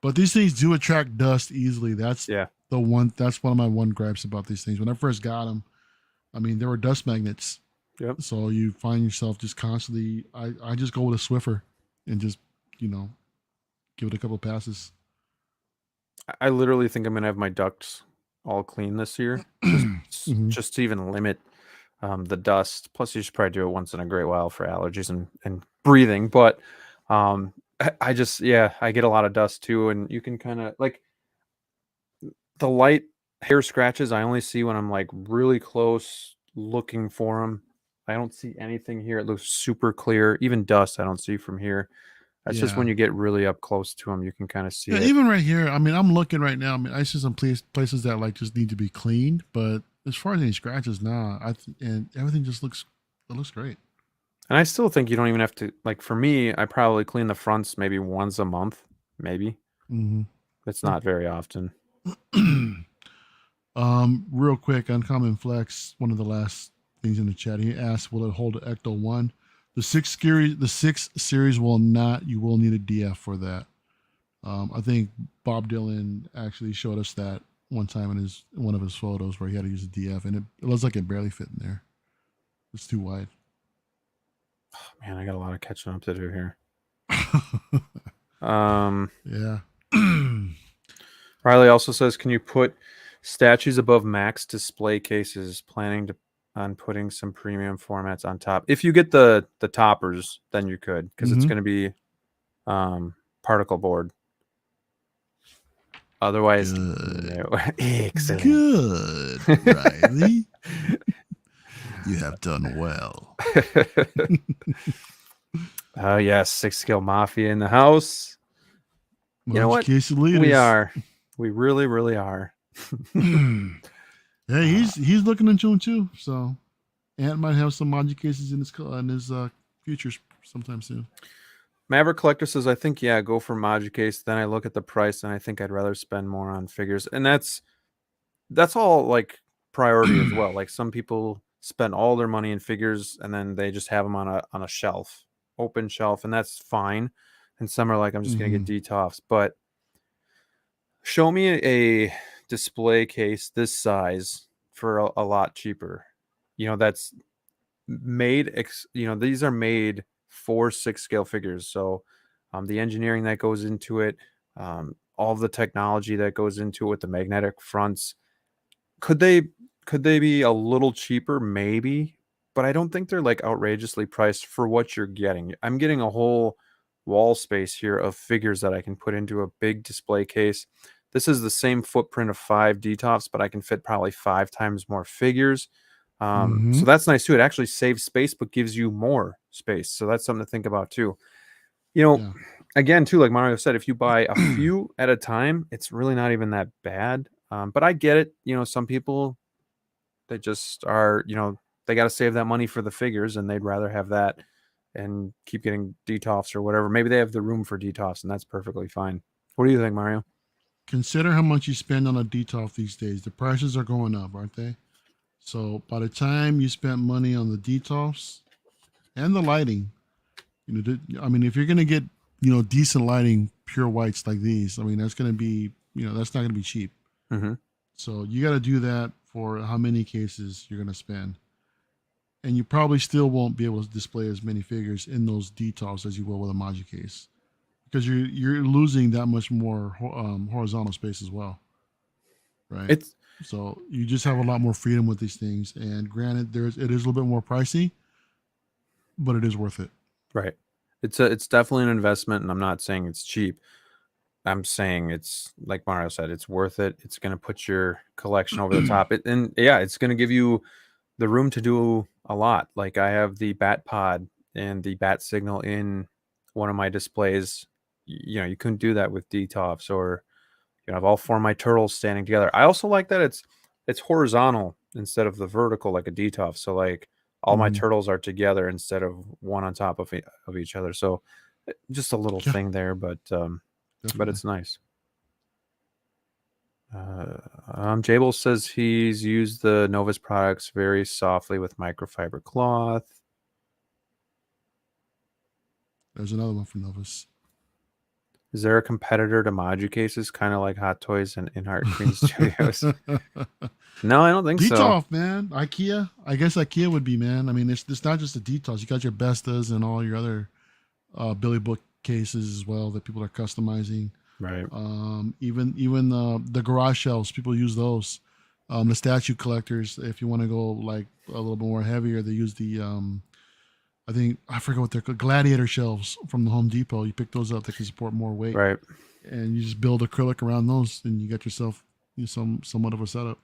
But these things do attract dust easily. That's one of my one gripes about these things. When I first got them, I mean, there were dust magnets. Yep. So you find yourself just constantly. I just go with a Swiffer and just give it a couple of passes. I literally think I'm gonna have my ducts all clean this year, just to even limit the dust. Plus, you should probably do it once in a great while for allergies and breathing. But I just I get a lot of dust too, and you can kind of like the light hair scratches. I only see when I'm like really close looking for them. I don't see anything here. It looks super clear. Even dust I don't see from here. That's just when you get really up close to them, you can kind of see it. Even right here, I mean, I'm looking right now. I mean, I see some places that like just need to be cleaned, but as far as any scratches, and everything just looks great. And I still think you don't even have to, like, for me, I probably clean the fronts maybe once a month, maybe. Mm-hmm. It's not very often. Real quick, Uncommon Flex, one of the last things in the chat, he asked, will it hold an Ecto 1? The 6 series will not. You will need a DF for that. I think Bob Dylan actually showed us that one time in one of his photos where he had to use a DF, and it looks like it barely fit in there. It's too wide. Oh, man, I got a lot of catching up to do here. Yeah. Riley also says, can you put statues above max display cases? Planning on putting some premium formats on top. If you get the toppers, then you could, because it's going to be particle board. Otherwise, no. Excellent. Good, Riley. You have done well. Oh yes, 6 scale mafia in the house. You know what? We are. We really, really are. Yeah, he's looking into them too. So, Ant might have some Moducases in his futures sometime soon. Maverick Collector says, I think, go for Moducase. Then I look at the price and I think I'd rather spend more on figures. And that's all like priority as well. Like some people spend all their money in figures and then they just have them on a shelf, open shelf, and that's fine. And some are like, I'm just going to get DTOFs. But show me a display case this size for a lot cheaper. That's these are made for 6 scale figures. So the engineering that goes into it, all of the technology that goes into it with the magnetic fronts, could they be a little cheaper? Maybe, but I don't think they're like outrageously priced for what you're getting. I'm getting a whole wall space here of figures that I can put into a big display case. This is the same footprint of 5 DTOFs, but I can fit probably 5 times more figures. Mm-hmm. So that's nice too. It actually saves space, but gives you more space. So that's something to think about too. You know, Yeah. again, too, like Mario said, if you buy a few at a time, it's really not even that bad. But I get it. Some people, they just are, they got to save that money for the figures and they'd rather have that and keep getting DTOFs or whatever. Maybe they have the room for DTOFs and that's perfectly fine. What do you think, Mario? Consider how much you spend on a DTOF these days. The prices are going up, aren't they? So by the time you spent money on the DTOFs and the lighting, I mean, if you're gonna get decent lighting, pure whites like these, I mean, that's gonna be that's not gonna be cheap. Mm-hmm. So you got to do that for how many cases you're gonna spend, and you probably still won't be able to display as many figures in those DTOFs as you will with a Moducase because you're losing that much more horizontal space as well, right? It's So you just have a lot more freedom with these things. And granted, it is a little bit more pricey, but it is worth it. right. It's definitely an investment, and I'm not saying it's cheap. I'm saying it's like Mario said, it's worth it. It's going to put your collection over the top. And yeah, it's going to give you the room to do a lot. Like I have the bat pod and the bat signal in one of my displays. You couldn't do that with DTOFs, or I have all 4 of my turtles standing together. I also like that it's horizontal instead of the vertical like a DTOF. So like all my Mm, turtles are together instead of one on top of each other. So just a little yeah, thing there, but definitely. it's nice. Jable says he's used the Novus products very softly with microfiber cloth. There's another one from Novus. Is there a competitor to Moducases, kind of like Hot Toys and In Heart Queen Studios? No, I don't think so. DTOF, man. IKEA. I guess IKEA would be, man. I mean, it's not just the DTOFs. You got your Bestas and all your other Billy Book cases as well that people are customizing. Right. Even the garage shelves, people use those. The statue collectors, if you want to go like a little bit more heavier, they use the I forget what they're called, gladiator shelves from the Home Depot. You pick those up; they can support more weight, Right. and you just build acrylic around those, and you got yourself somewhat of a setup.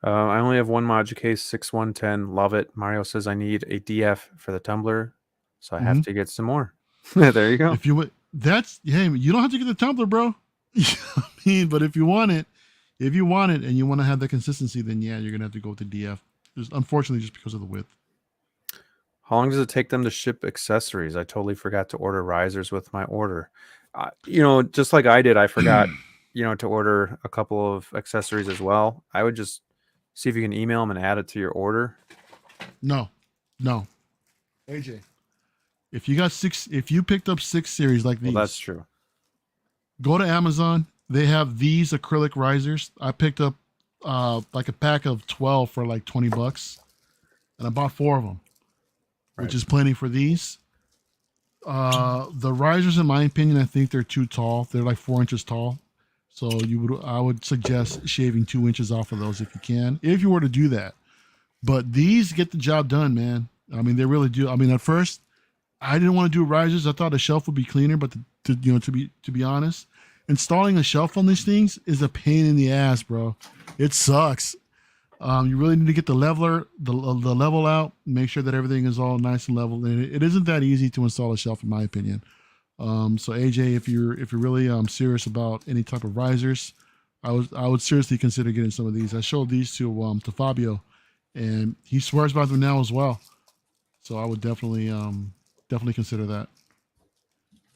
I only have one Moducase 6110. Love it. Mario says I need a DF for the tumbler, so I have Mm-hmm. to get some more. There you go. If you would, that's hey, you don't have to get the tumbler, bro. I mean, but if you want it, and you want to have the consistency, then yeah, you're gonna have to go with the DF. Just, unfortunately, just because of the width. How long does it take them to ship accessories? I totally forgot to order risers with my order. Just like I did, I forgot, to order a couple of accessories as well. I would just see if you can email them and add it to your order. No, no, AJ. If you picked up 6 series like Well, that's these, true. go to Amazon. They have these acrylic risers. I picked up like a pack of 12 for like $20, and I bought 4 of them, Right. which is plenty for these. The risers, in my opinion, I think they're too tall. They're like 4 inches tall. So I would suggest shaving 2 inches off of those if you can, if you were to do that. But these get the job done, man. I mean, they really do. I mean, at first, I didn't want to do risers. I thought a shelf would be cleaner, but to be honest, installing a shelf on these things is a pain in the ass, bro. It sucks. You really need to get the level out, make sure that everything is all nice and level. And it isn't that easy to install a shelf, in my opinion. So AJ, if you're really serious about any type of risers, I would seriously consider getting some of these. I showed these to Fabio, and he swears by them now as well. So I would definitely consider that,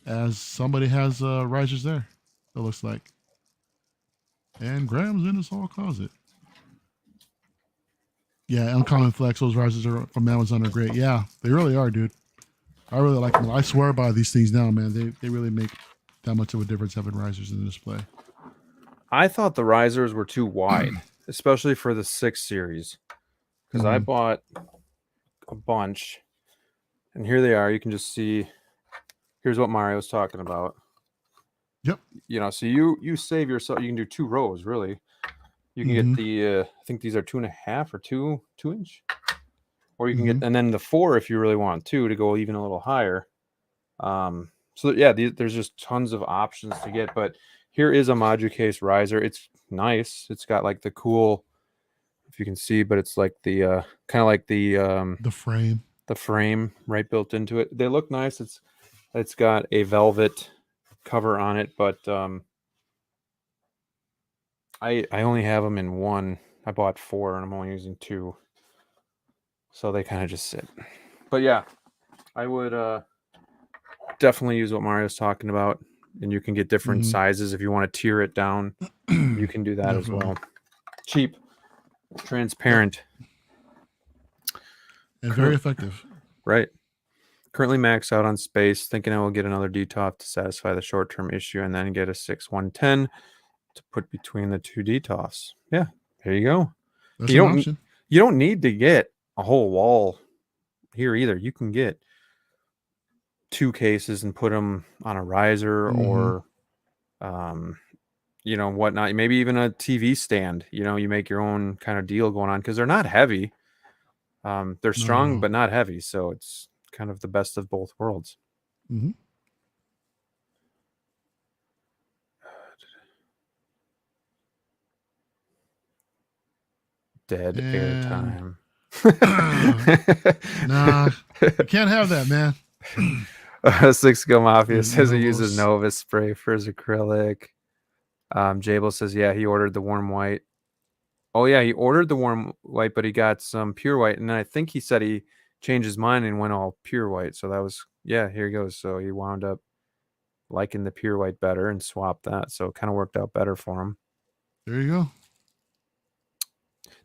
as somebody has risers there. It looks like, and Graham's in his hall closet. Yeah, Uncommon Flex. Those risers are from Amazon are great. Yeah, they really are, dude. I really like them. I swear by these things now, man. They really make that much of a difference having risers in the display. I thought the risers were too wide, especially for the 6 series. because I bought a bunch, and here they are. You can just see. Here's what Mario's talking about. Yep. You know, so you save yourself. You can do 2 rows, really. You can get the I think these are 2.5 or 2 inch, or you can get, and then the 4 if you really want to go even a little higher. So yeah, there's just tons of options to get. But here is a Moducase riser. It's nice. It's got like the cool, if you can see, but it's like the kind of like the frame right built into it. They look nice. It's got a velvet cover on it, but I only have them in one. I bought 4 and I'm only using 2, so they kind of just sit. But yeah, I would definitely use what Mario's talking about, and you can get different sizes if you want to tier it down. You can do that as well. Cheap, transparent, and very effective. Right. Currently maxed out on space. Thinking I will get another DTOF to satisfy the short-term issue, and then get a 6110 to put between the 2 DTOFs. Yeah, there you go. That's an option. You don't need to get a whole wall here either. You can get 2 cases and put them on a riser or you know, whatnot. Maybe even a TV stand. You know, you make your own kind of deal going on, because they're not heavy. They're strong but not heavy, so it's kind of the best of both worlds. Dead air time. Nah, you can't have that, man. 6 Go Mafia says he uses Nova spray for his acrylic. Jable says, yeah, he ordered the warm white. Oh yeah, he ordered the warm white, but he got some pure white, and then I think he said he changed his mind and went all pure white. So that was, yeah, here he goes. So he wound up liking the pure white better and swapped that. So it kind of worked out better for him. There you go.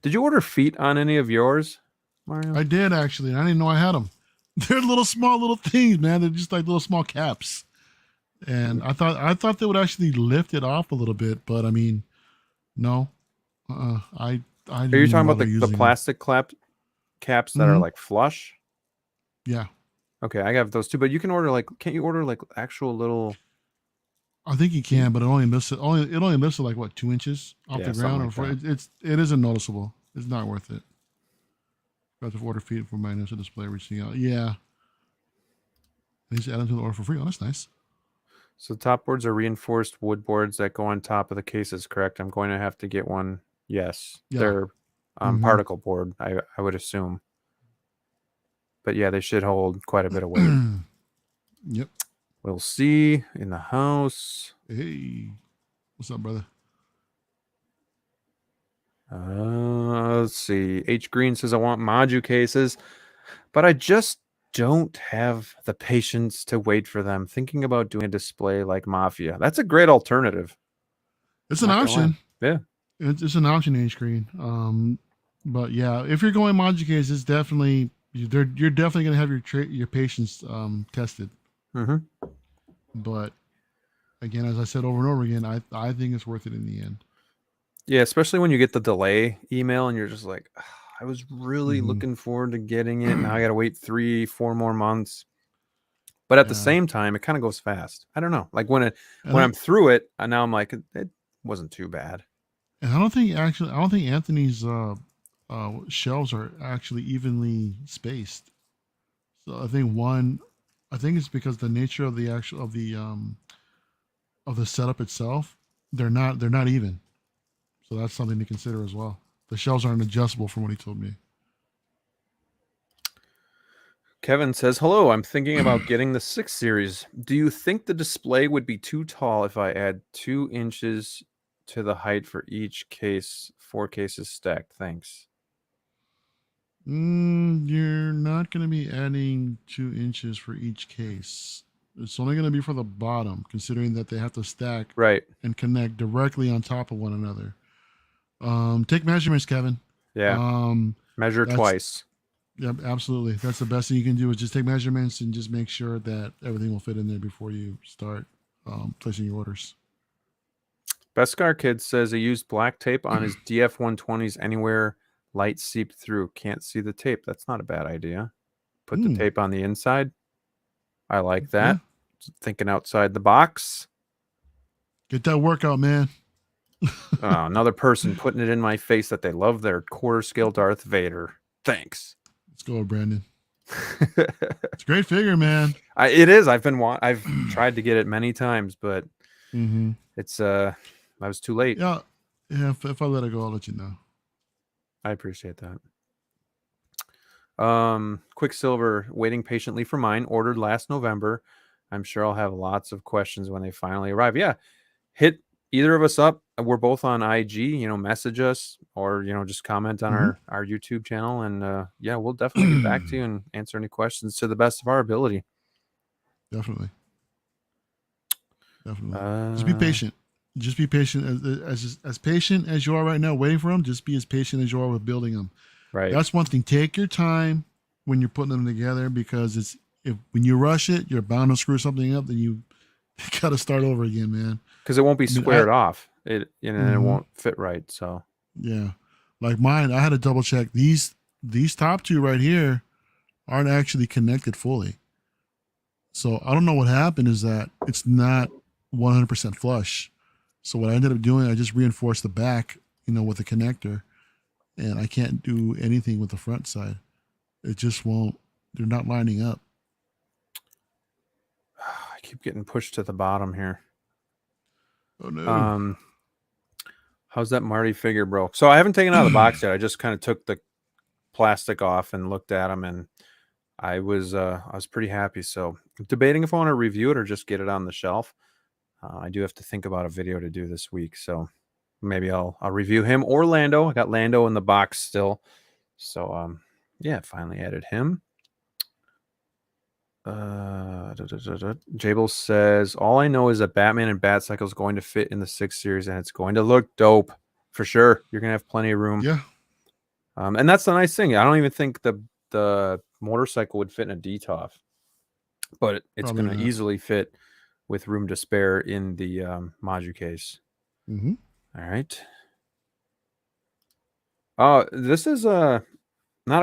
Did you order feet on any of yours, Mario? I did, actually. I didn't know I had them. They're small little things, man. They're just like little small caps. And I thought they would actually lift it off a little bit, but I mean, no. I Are you talking about the plastic caps that are like flush? Yeah. Okay, I have those too. But you can order can't you order like actual little? I think you can, but it only lifts it. It only lifts it like what, 2 inches off the ground. Like it isn't noticeable. It's not worth it. Got to order feet for my initial display reaching out. Yeah. They just add them to the order for free. Oh, that's nice. So top boards are reinforced wood boards that go on top of the cases, correct? I'm going to have to get one. Yes. Yeah. They're particle board, I would assume. But yeah, they should hold quite a bit of weight. Yep. We'll see in the house. Hey. What's up, brother? Let's see. H Green says, I want Moducases, but I just don't have the patience to wait for them. Thinking about doing a display like Mafia. That's a great alternative. It's an option. Yeah. It's an option, H Green. But yeah, if you're going Moducase, it's definitely you're definitely gonna have your patience tested. But again, as I said over and over again, I think it's worth it in the end. Yeah, especially when you get the delay email and you're just like, oh, I was really looking forward to getting it. Now I got to wait 3-4 more months. But at the same time, it kind of goes fast. I don't know. Like when I'm through it, and now I'm like, it wasn't too bad. And I don't think Anthony's shelves are actually evenly spaced. So I think it's because the nature of the of the setup itself, they're not even. So that's something to consider as well. The shelves aren't adjustable from what he told me. Kevin says, hello, I'm thinking about getting the 6 series. Do you think the display would be too tall if I add 2 inches to the height for each case, 4 cases stacked? Thanks. You're not going to be adding 2 inches for each case. It's only going to be for the bottom, considering that they have to stack and connect directly on top of one another. Take measurements, Kevin. Yeah. Measure twice. Yep, absolutely. That's the best thing you can do, is just take measurements and just make sure that everything will fit in there before you start placing your orders. Beskar Kid says he used black tape on his DF-120s anywhere Light seep through. Can't see the tape. That's not a bad idea. Put the tape on the inside. I like that. Yeah. Thinking outside the box. Get that workout, man. Another person putting it in my face that they love their quarter scale Darth Vader. Thanks. Let's go, Brandon. It's a great figure, man. It is. I've tried to get it many times, but it's I was too late. Yeah. If I let it go, I'll let you know. I appreciate that. Quicksilver, waiting patiently for mine. Ordered last November. I'm sure I'll have lots of questions when they finally arrive. Yeah, hit either of us up. We're both on IG. Message us or just comment on our YouTube channel, and yeah, we'll definitely get back to you and answer any questions to the best of our ability. Definitely. Just be patient. Just be patient as patient as you are right now waiting for them. Just be as patient as you are with building them. Right. That's one thing. Take your time when you're putting them together, because when you rush it, you're bound to screw something up. Then you got to start over again, man. Because it won't be squared off. It won't fit right. So yeah, like mine, I had to double check. These top two right here aren't actually connected fully. So I don't know what happened. Is that it's not 100% flush. So what I ended up doing, I just reinforced the back, with a connector, and I can't do anything with the front side. It just won't. They're not lining up. I keep getting pushed to the bottom here. Oh no. How's that Marty figure, bro? So I haven't taken it out of the box yet. I just kind of took the plastic off and looked at them, and I was pretty happy. So I'm debating if I want to review it or just get it on the shelf. I do have to think about a video to do this week, so maybe I'll review him or Lando. I got Lando in the box still, so yeah, finally added him. Jable says, all I know is that Batman and Batcycle is going to fit in the 6 series, and it's going to look dope for sure. You're gonna have plenty of room. Yeah. And that's the nice thing. I don't even think the motorcycle would fit in a DTOF, but it's going to easily fit with room to spare in the Moducase. All right. This is not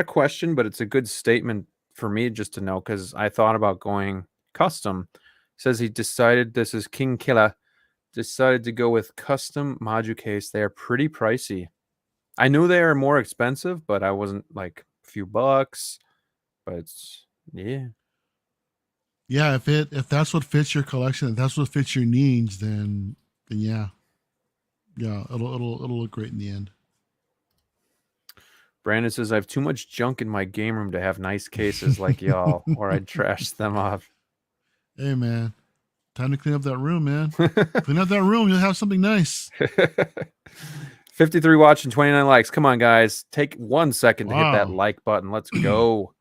a question, but it's a good statement for me just to know, because I thought about going custom. Says he decided, this is King Killer, decided to go with custom Moducase. They are pretty pricey. I knew they are more expensive, but I wasn't like a few bucks. But it's, yeah. Yeah, if that's what fits your collection, if that's what fits your needs, then yeah. Yeah, it'll look great in the end. Brandon says, I have too much junk in my game room to have nice cases like y'all, or I'd trash them off. Hey, man. Time to clean up that room, man. Clean up that room, you'll have something nice. 53 watching, 29 likes. Come on, guys. Take 1 second to hit that like button. Let's go.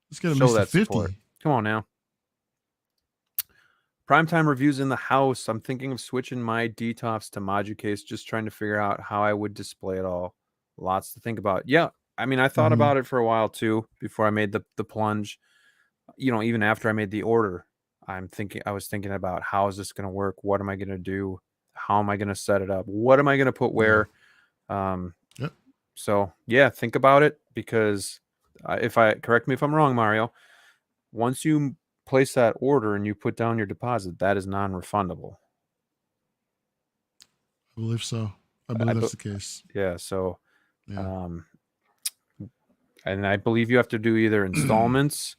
Let's get at least that 50. Support. Come on now. Primetime reviews in the house. I'm thinking of switching my DTOFs to Moducase, just trying to figure out how I would display it all. Lots to think about. Yeah, I mean, I thought about it for a while too before I made the plunge. Even after I made the order, I was thinking about, how is this going to work? What am I going to do? How am I going to set it up? What am I going to put where? Yep. So yeah, think about it, because correct me if I'm wrong, Mario, once you place that order and you put down your deposit, that is non-refundable. I believe so. I believe that's the case. Yeah. So, and I believe you have to do either installments.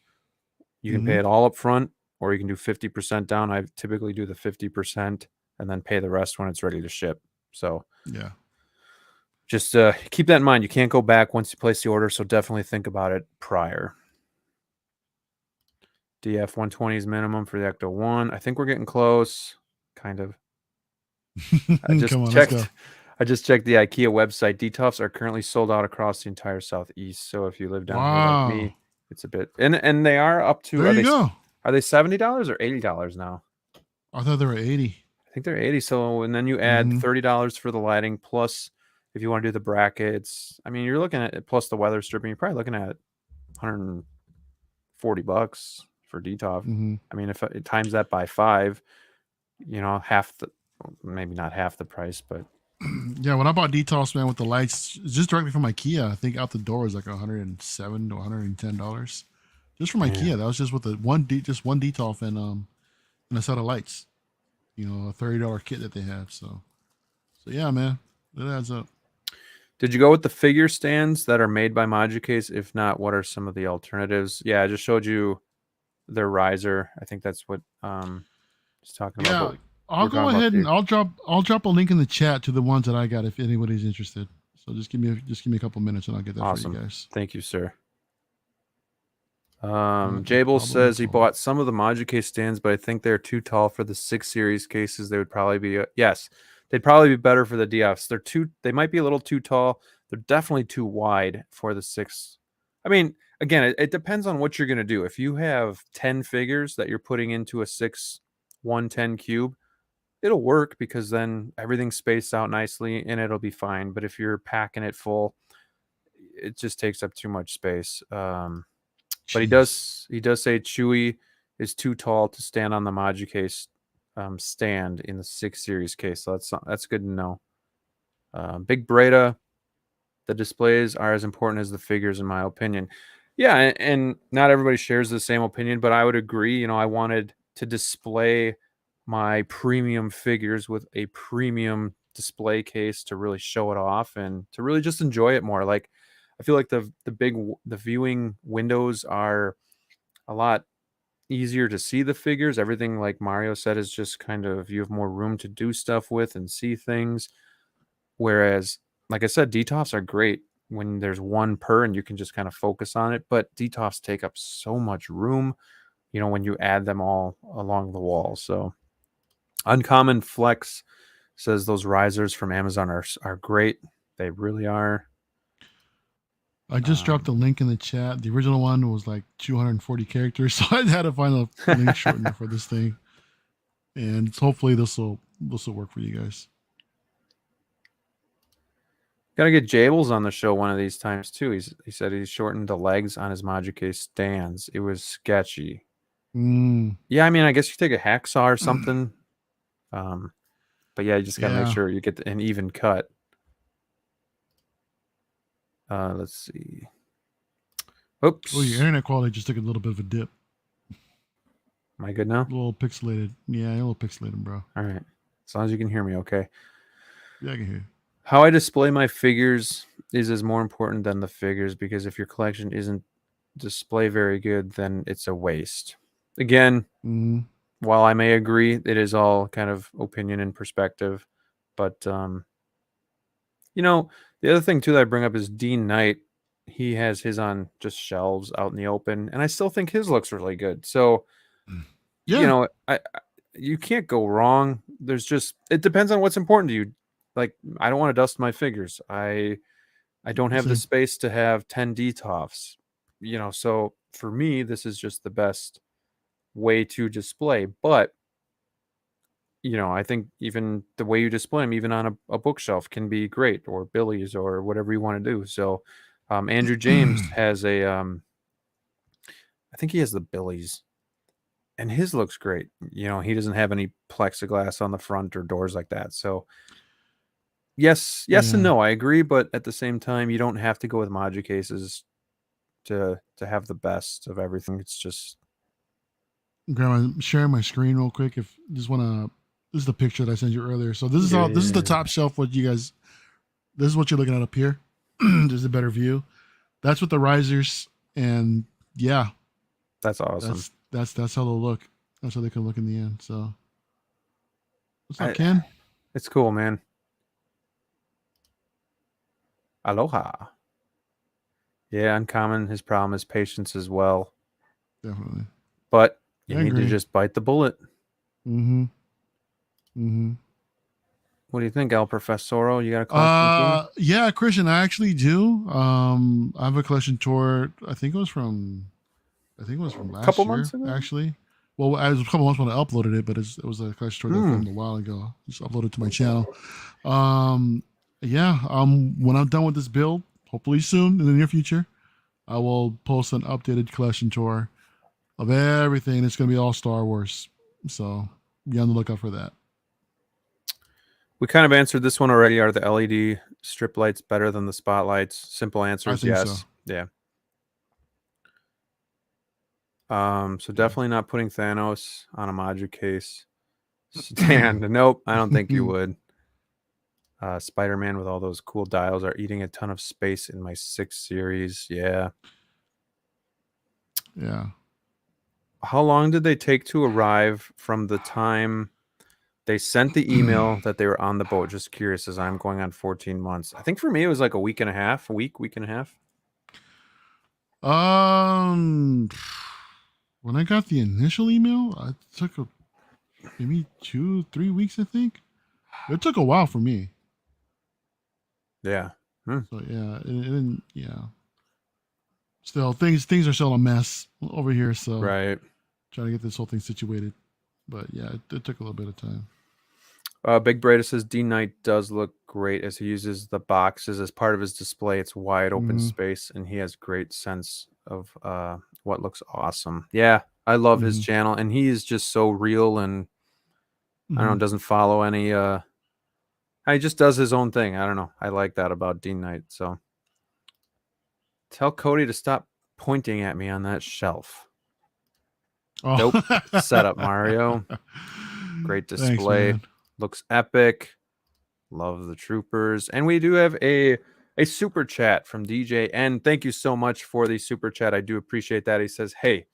You can pay it all up front, or you can do 50% down. I typically do the 50% and then pay the rest when it's ready to ship. So yeah, just keep that in mind. You can't go back once you place the order, so definitely think about it prior. DF 120 is minimum for the Ecto 1. I think we're getting close, kind of. I just checked the IKEA website. DTOFs are currently sold out across the entire Southeast. So if you live down here like me, it's a bit, and they are up to. There you go. Are they $70 or $80 now? I thought they were 80. I think they're 80. So, and then you add $30 for the lighting, plus if you want to do the brackets. I mean, you're looking at it, plus the weather stripping. You're probably looking at $140 for DTOF. I mean, if it times that by 5, maybe not half the price, but Yeah, when I bought DTOS, man, with the lights, just directly from IKEA, I think out the door is like $107 to $110 just from Yeah. IKEA. That was just with the just one DTOF and a set of lights. A $30 kit that they have. So yeah, man, that adds up. Did you go with the figure stands that are made by Moducase? If not, what are some of the alternatives? Yeah, I just showed you their riser. I think that's what he's talking about. Yeah, But I'll we're go talking about ahead and the I'll drop a link in the chat to the ones that I got if anybody's interested. So just give me a couple minutes and I'll get that for awesome. you guys. Thank you, sir. Not a Jable problem says at he all. bought some of the Moducase stands, but I think they're too tall for the 6 series cases. They would probably be yes, they'd probably be better for the DFs. They might be a little too tall. They're definitely too wide for the 6. I mean, again, it depends on what you're going to do. If you have 10 figures that you're putting into a 6 110 cube, it'll work because then everything's spaced out nicely and it'll be fine. But if you're packing it full, it just takes up too much space. But Jeez. he does say Chewie is too tall to stand on the Moducase stand in the 6 series case. So that's good to know. Big Breda, the displays are as important as the figures, in my opinion. Yeah, and not everybody shares the same opinion, but I would agree. I wanted to display my premium figures with a premium display case to really show it off and to really just enjoy it more. Like, I feel like the viewing windows are a lot easier to see the figures. Everything, like Mario said, is just kind of you have more room to do stuff with and see things. Whereas, like I said, DTOFs are great when there's one per and you can just kind of focus on it. But DTOFs take up so much room, when you add them all along the wall. So Uncommon Flex says those risers from Amazon are great. They really are. I just dropped a link in the chat. The original one was like 240 characters, so I had to find a link shortener for this thing. And hopefully this will work for you guys. Gotta get Jables on the show one of these times too. He said he shortened the legs on his Moducase stands. It was sketchy. Yeah, I mean, I guess you take a hacksaw or something. But yeah, you just gotta make sure you get an even cut. Let's see. Oops. Oh, your internet quality just took a little bit of a dip. Am I good now? A little pixelated. Yeah, a little pixelated, bro. All right. As long as you can hear me, okay. Yeah, I can hear you. How I display my figures is as more important than the figures, because if your collection isn't display very good, then it's a waste. Again, while I may agree, it is all kind of opinion and perspective. But the other thing too that I bring up is Dean Knight. He has his on just shelves out in the open, and I still think his looks really good. So, yeah, you can't go wrong. It depends on what's important to you. Like, I don't want to dust my figures. I don't have the space to have 10 DTOFs. So for me, this is just the best way to display. But I think even the way you display them, even on a bookshelf, can be great, or Billy's, or whatever you want to do. So Andrew James has I think he has the Billy's, and his looks great. He doesn't have any plexiglass on the front or doors like that. So yes and no, I agree. But at the same time, you don't have to go with Moducases to have the best of everything. It's just Grandma, I'm sharing my screen real quick. If you just want to, this is the picture that I sent you earlier. So this is this is the top shelf. This is what you're looking at up here. There's a better view. That's with the risers, and yeah, that's awesome. That's how they'll look. That's how they can look in the end. So what's up, Ken? It's cool, man. Aloha. Yeah, Uncommon, his problem is patience as well. Definitely. But you need to just bite the bullet. What do you think, El Professoro? You got a collection too? Yeah, Christian, I actually do. I have a collection tour. I think it was from last year, months ago? Actually. Well, it was a couple months when I uploaded it, but it was a collection tour that I filmed a while ago. Just uploaded to my channel. When I'm done with this build, hopefully soon in the near future, I will post an updated collection tour of everything. It's going to be all Star Wars. So be on the lookout for that. We kind of answered this one already. Are the LED strip lights better than the spotlights? Simple answer I is think so. yes. Yeah. So definitely not putting Thanos on a Moducase. Stan, nope, I don't think you would. Spider-Man with all those cool dials are eating a ton of space in my 6 series. Yeah. Yeah. How long did they take to arrive from the time they sent the email that they were on the boat? Just curious, as I'm going on 14 months. I think for me it was like a week and a half, week and a half. Um, when I got the initial email, it took maybe 2-3 weeks. I think it took a while for me. Yeah. So yeah, and yeah. Still, things are still a mess over here. So Right. trying to get this whole thing situated. But yeah, it took a little bit of time. Big Breda says D Knight does look great as he uses the boxes as part of his display. It's wide open Mm-hmm. space, and he has great sense of what looks awesome. Yeah, I love his Mm-hmm. channel, and he is just so real, and I don't know, Mm-hmm. doesn't follow any. He just does his own thing. I don't know. I like that about D Knight. So tell Cody to stop pointing at me on that shelf. Oh. Dope setup, Mario. Great Thanks, display. man. Looks epic. Love the troopers. And we do have a super chat from DJ. And thank you so much for the super chat. I do appreciate that. He says, hey,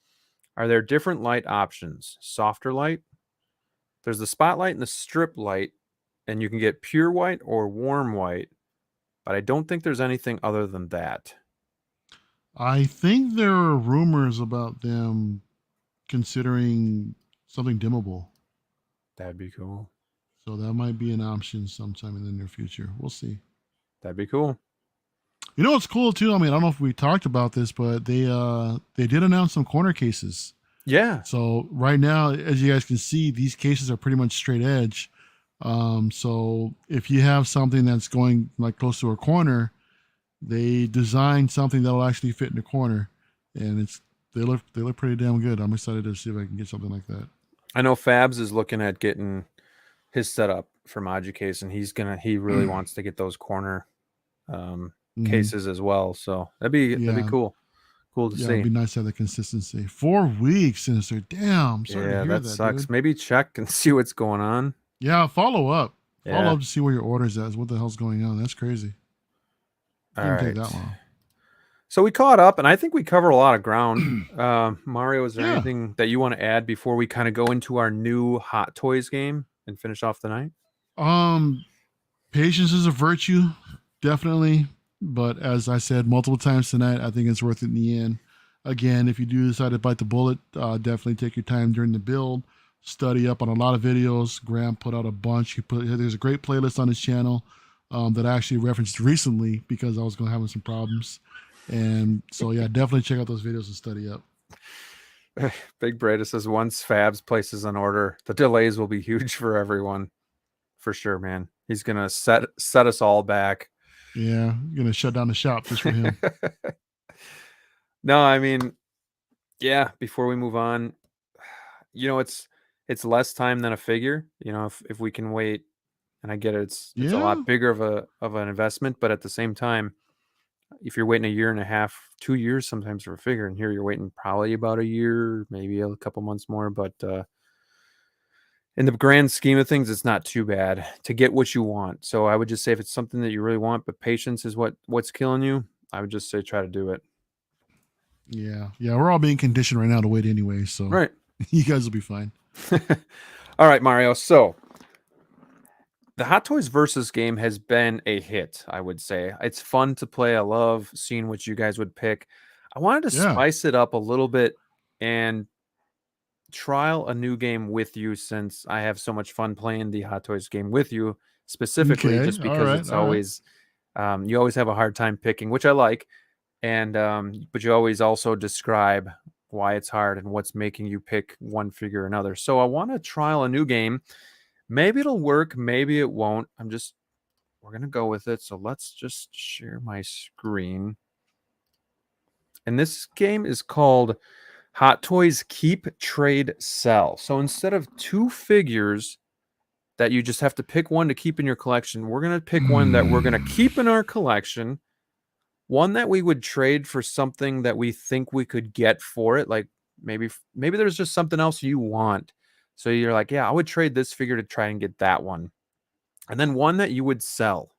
are there different light options? Softer light? There's the spotlight and the strip light, and you can get pure white or warm white. But I don't think there's anything other than that. I think there are rumors about them considering something dimmable. That'd be cool. So that might be an option sometime in the near future. We'll see. That'd be cool. You know what's cool too? I mean, I don't know if we talked about this, but they did announce some corner cases. Yeah. So right now, as you guys can see, these cases are pretty much straight edge. So if you have something that's going like close to a corner, they designed something that'll actually fit in the corner, and they look pretty damn good. I'm excited to see if I can get something like that. I know Fabs is looking at getting his setup for Moducase, and he really wants to get those corner cases as well. So that'd be Yeah, cool. Cool to yeah, it'd see. be nice to have the consistency. 4 weeks, Sinister. Damn, I'm sorry to Yeah, hear that that, sucks. dude. Maybe check and see what's going on. Yeah, follow up. Follow Yeah. up to see where your order's at. What the hell's going on? That's crazy. All Didn't take that right. long. So we caught up, and I think we covered a lot of ground. Mario, is there Yeah. anything that you want to add before we kind of go into our new Hot Toys game and finish off the night? Um, Patience is a virtue, definitely. But as I said multiple times tonight, I think it's worth it in the end. Again, if you do decide to bite the bullet, definitely take your time during the build. Study up on a lot of videos. Graham put out a bunch. There's a great playlist on his channel that I actually referenced recently because I was going to have some problems. And so, yeah, definitely check out those videos and study up. Big Breda says once Fabs places an order, the delays will be huge for everyone. For sure, man. He's gonna set us all back. Yeah, you're going to shut down the shop just for him. No, I mean, yeah, before we move on, it's less time than a figure. If we can wait, and I get it, it's a Yeah. lot bigger of an investment, but at the same time, if you're waiting a year and a half, 2 years sometimes for a figure, and here you're waiting probably about a year, maybe a couple months more, but in the grand scheme of things, it's not too bad to get what you want. So I would just say if it's something that you really want, but patience is what's killing you, I would just say try to do it. Yeah. Yeah. We're all being conditioned right now to wait anyway. So Right. you guys will be fine. All right, Mario. So the Hot Toys Versus game has been a hit, I would say. It's fun to play. I love seeing what you guys would pick. I wanted to Yeah. spice it up a little bit and trial a new game with you since I have so much fun playing the Hot Toys game with you, specifically Okay. just All because right. it's All right. always you always have a hard time picking, which I like, and but you always also describe why it's hard and what's making you pick one figure or another. So I want to trial a new game. Maybe it'll work, maybe it won't. We're gonna go with it. So let's just share my screen. And this game is called Hot Toys Keep Trade Sell. So instead of two figures that you just have to pick one to keep in your collection, we're going to pick one that we're going to keep in our collection, one that we would trade for something that we think we could get for it. Like maybe there's just something else you want. So you're like, yeah, I would trade this figure to try and get that one. And then one that you would sell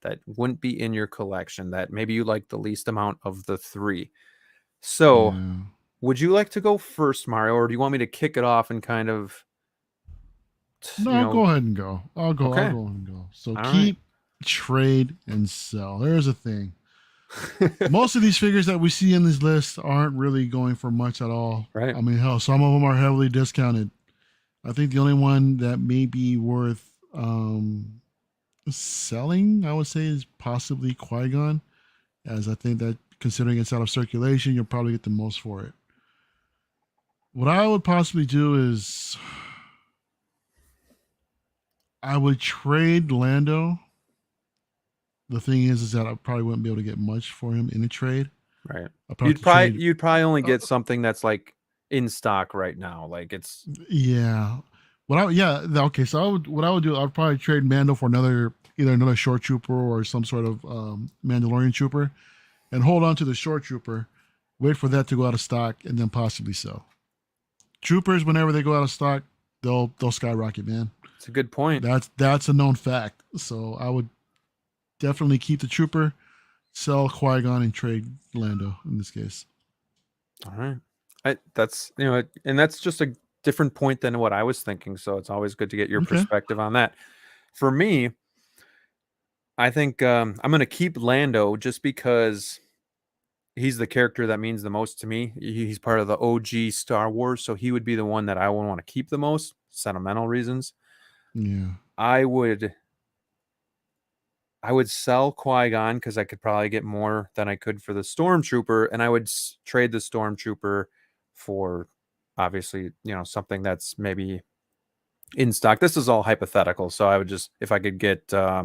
that wouldn't be in your collection, that maybe you like the least amount of the three. So would you like to go first, Mario, or do you want me to kick it off and kind of... No, go ahead and go. I'll go ahead and go. So All keep, trade, and sell. There's a thing. Most of these figures that we see in this list aren't really going for much at all. Right. I mean, hell, some of them are heavily discounted. I think the only one that may be worth selling, I would say, is possibly Qui-Gon, as I think that considering it's out of circulation, you'll probably get the most for it. What I would possibly do is I would trade Lando. The thing is that I probably wouldn't be able to get much for him in a trade. Right. You'd probably only get something that's like in stock right now. Like it's... Yeah. Okay. So what I would do, I'd probably trade Mando for either another short trooper or some sort of Mandalorian trooper, and hold on to the short trooper, wait for that to go out of stock, and then possibly sell. Troopers, whenever they go out of stock, they'll skyrocket, man. It's a good point. That's a known fact. So I would definitely keep the trooper, sell Qui-Gon, and trade Lando in this case. All right. That's and that's just a different point than what I was thinking. So it's always good to get your perspective on that. For me, I think I'm going to keep Lando just because he's the character that means the most to me. He's part of the OG Star Wars, so he would be the one that I would want to keep the most, sentimental reasons. Yeah. I would sell Qui-Gon because I could probably get more than I could for the Stormtrooper, and I would trade the Stormtrooper for obviously, something that's maybe in stock. This is all hypothetical, so I would just, if I could get I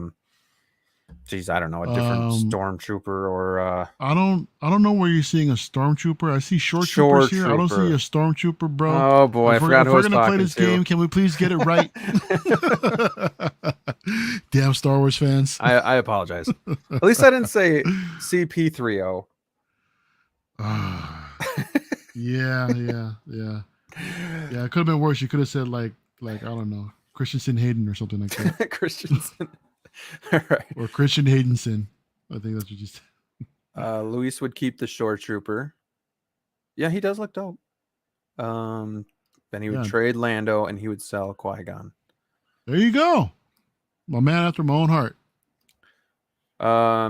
don't know, a different Stormtrooper or I don't know where you're seeing a Stormtrooper. I see short troopers here. I don't see a Stormtrooper, bro. Oh boy, if we're gonna play this game, can we please get it right? Damn Star Wars fans. I apologize. At least I didn't say CP30. Yeah. It could have been worse. You could have said like I don't know, Christensen Hayden or something like that. Christensen. All right. Or Christian Haydenson. I think that's what you said. Luis would keep the short trooper. Yeah, he does look dope. Then he would trade Lando and he would sell Qui-Gon. There you go. My man after my own heart.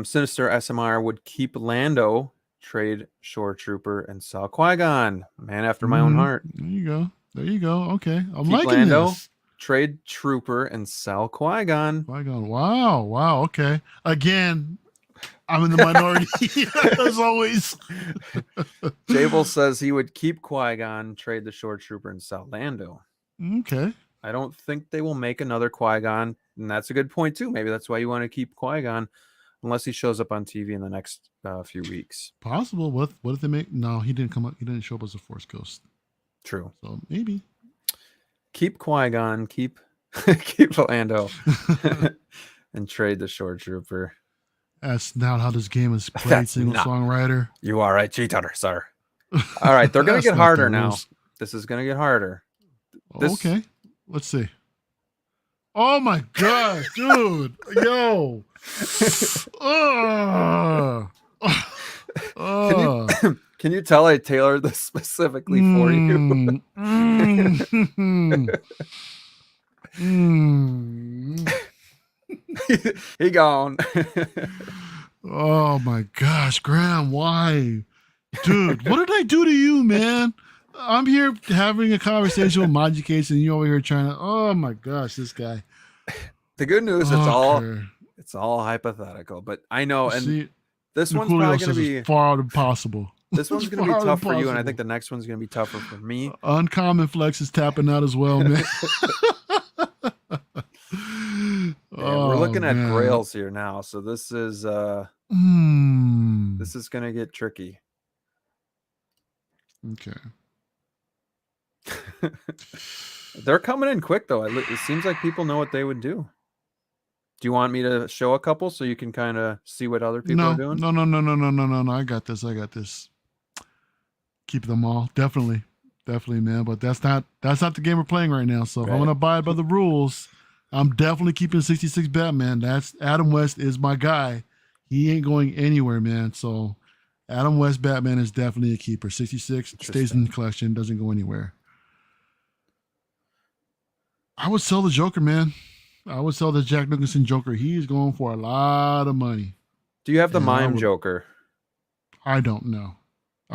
Sinister SMR would keep Lando, trade short trooper, and sell Qui-Gon. Man after my own heart. There you go. Okay. I'm keep liking Lando, this. Trade trooper, and sell Qui-Gon. Wow. Okay. Again, I'm in the minority as always. Jable says he would keep Qui-Gon, trade the short trooper, and sell Lando. Okay. I don't think they will make another Qui-Gon, and that's a good point too. Maybe that's why you want to keep Qui-Gon, unless he shows up on TV in the next few weeks. Possible. What if they make? No, he didn't come up. He didn't show up as a Force Ghost. True. So maybe. Keep Qui-Gon, keep Lando, and trade the short trooper. That's not how this game is played, songwriter. You are right, cheat hunter, sir. All right, they're going to get harder now. This is going to get harder. Okay, let's see. Oh my gosh, dude. Yo. Can you tell I tailored this specifically for you? He gone. Oh my gosh, Graham, why? Dude, what did I do to you, man? I'm here having a conversation with Moducase and you over here trying to, oh my gosh, this guy. The good news, it's all hypothetical, but I know, and this one's probably going to be far out impossible. This one's going to be tough for you, and I think the next one's going to be tougher for me. Uncommon Flex is tapping out as well, man. We're looking at grails here now, so this is going to get tricky. Okay. They're coming in quick though. It seems like people know what they would do. Do you want me to show a couple so you can kind of see what other people are No, doing? no, no, no, no, no, no, no, no. I got this. I got this. Keep them all. Definitely. Definitely, man. But that's not the game we're playing right now. So if I'm Right. gonna abide by the rules, I'm definitely keeping 66 Batman. That's Adam West is my guy. He ain't going anywhere, man. So Adam West Batman is definitely a keeper. 66 stays in the collection, doesn't go anywhere. I would sell the Joker, man. I would sell the Jack Nicholson Joker. He's going for a lot of money. Do you have the And Mime Joker? I don't know.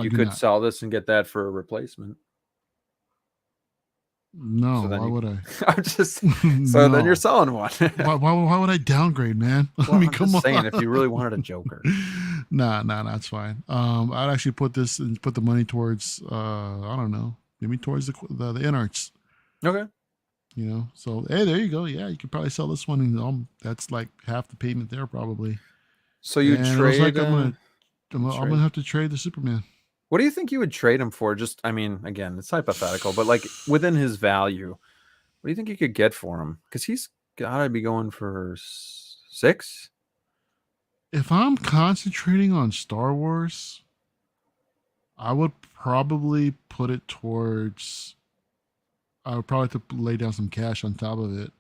You could sell this and get that for a replacement. No, why would I? I'm just so then you're selling one. why would I downgrade, man? Well, I mean, come on. Saying if you really wanted a Joker. Nah, that's fine. I'd actually put the money towards I don't know, maybe towards the in-arts. Okay. You know, so hey, there you go. Yeah, you could probably sell this one, and that's like half the payment there, probably. So you trade? Like I'm gonna have to trade the Superman. What do you think you would trade him for? Just, I mean, again, it's hypothetical, but like within his value, what do you think you could get for him? Because he's gotta be going for 6. If I'm concentrating on Star Wars, I would probably put it towards. I would probably have to lay down some cash on top of it.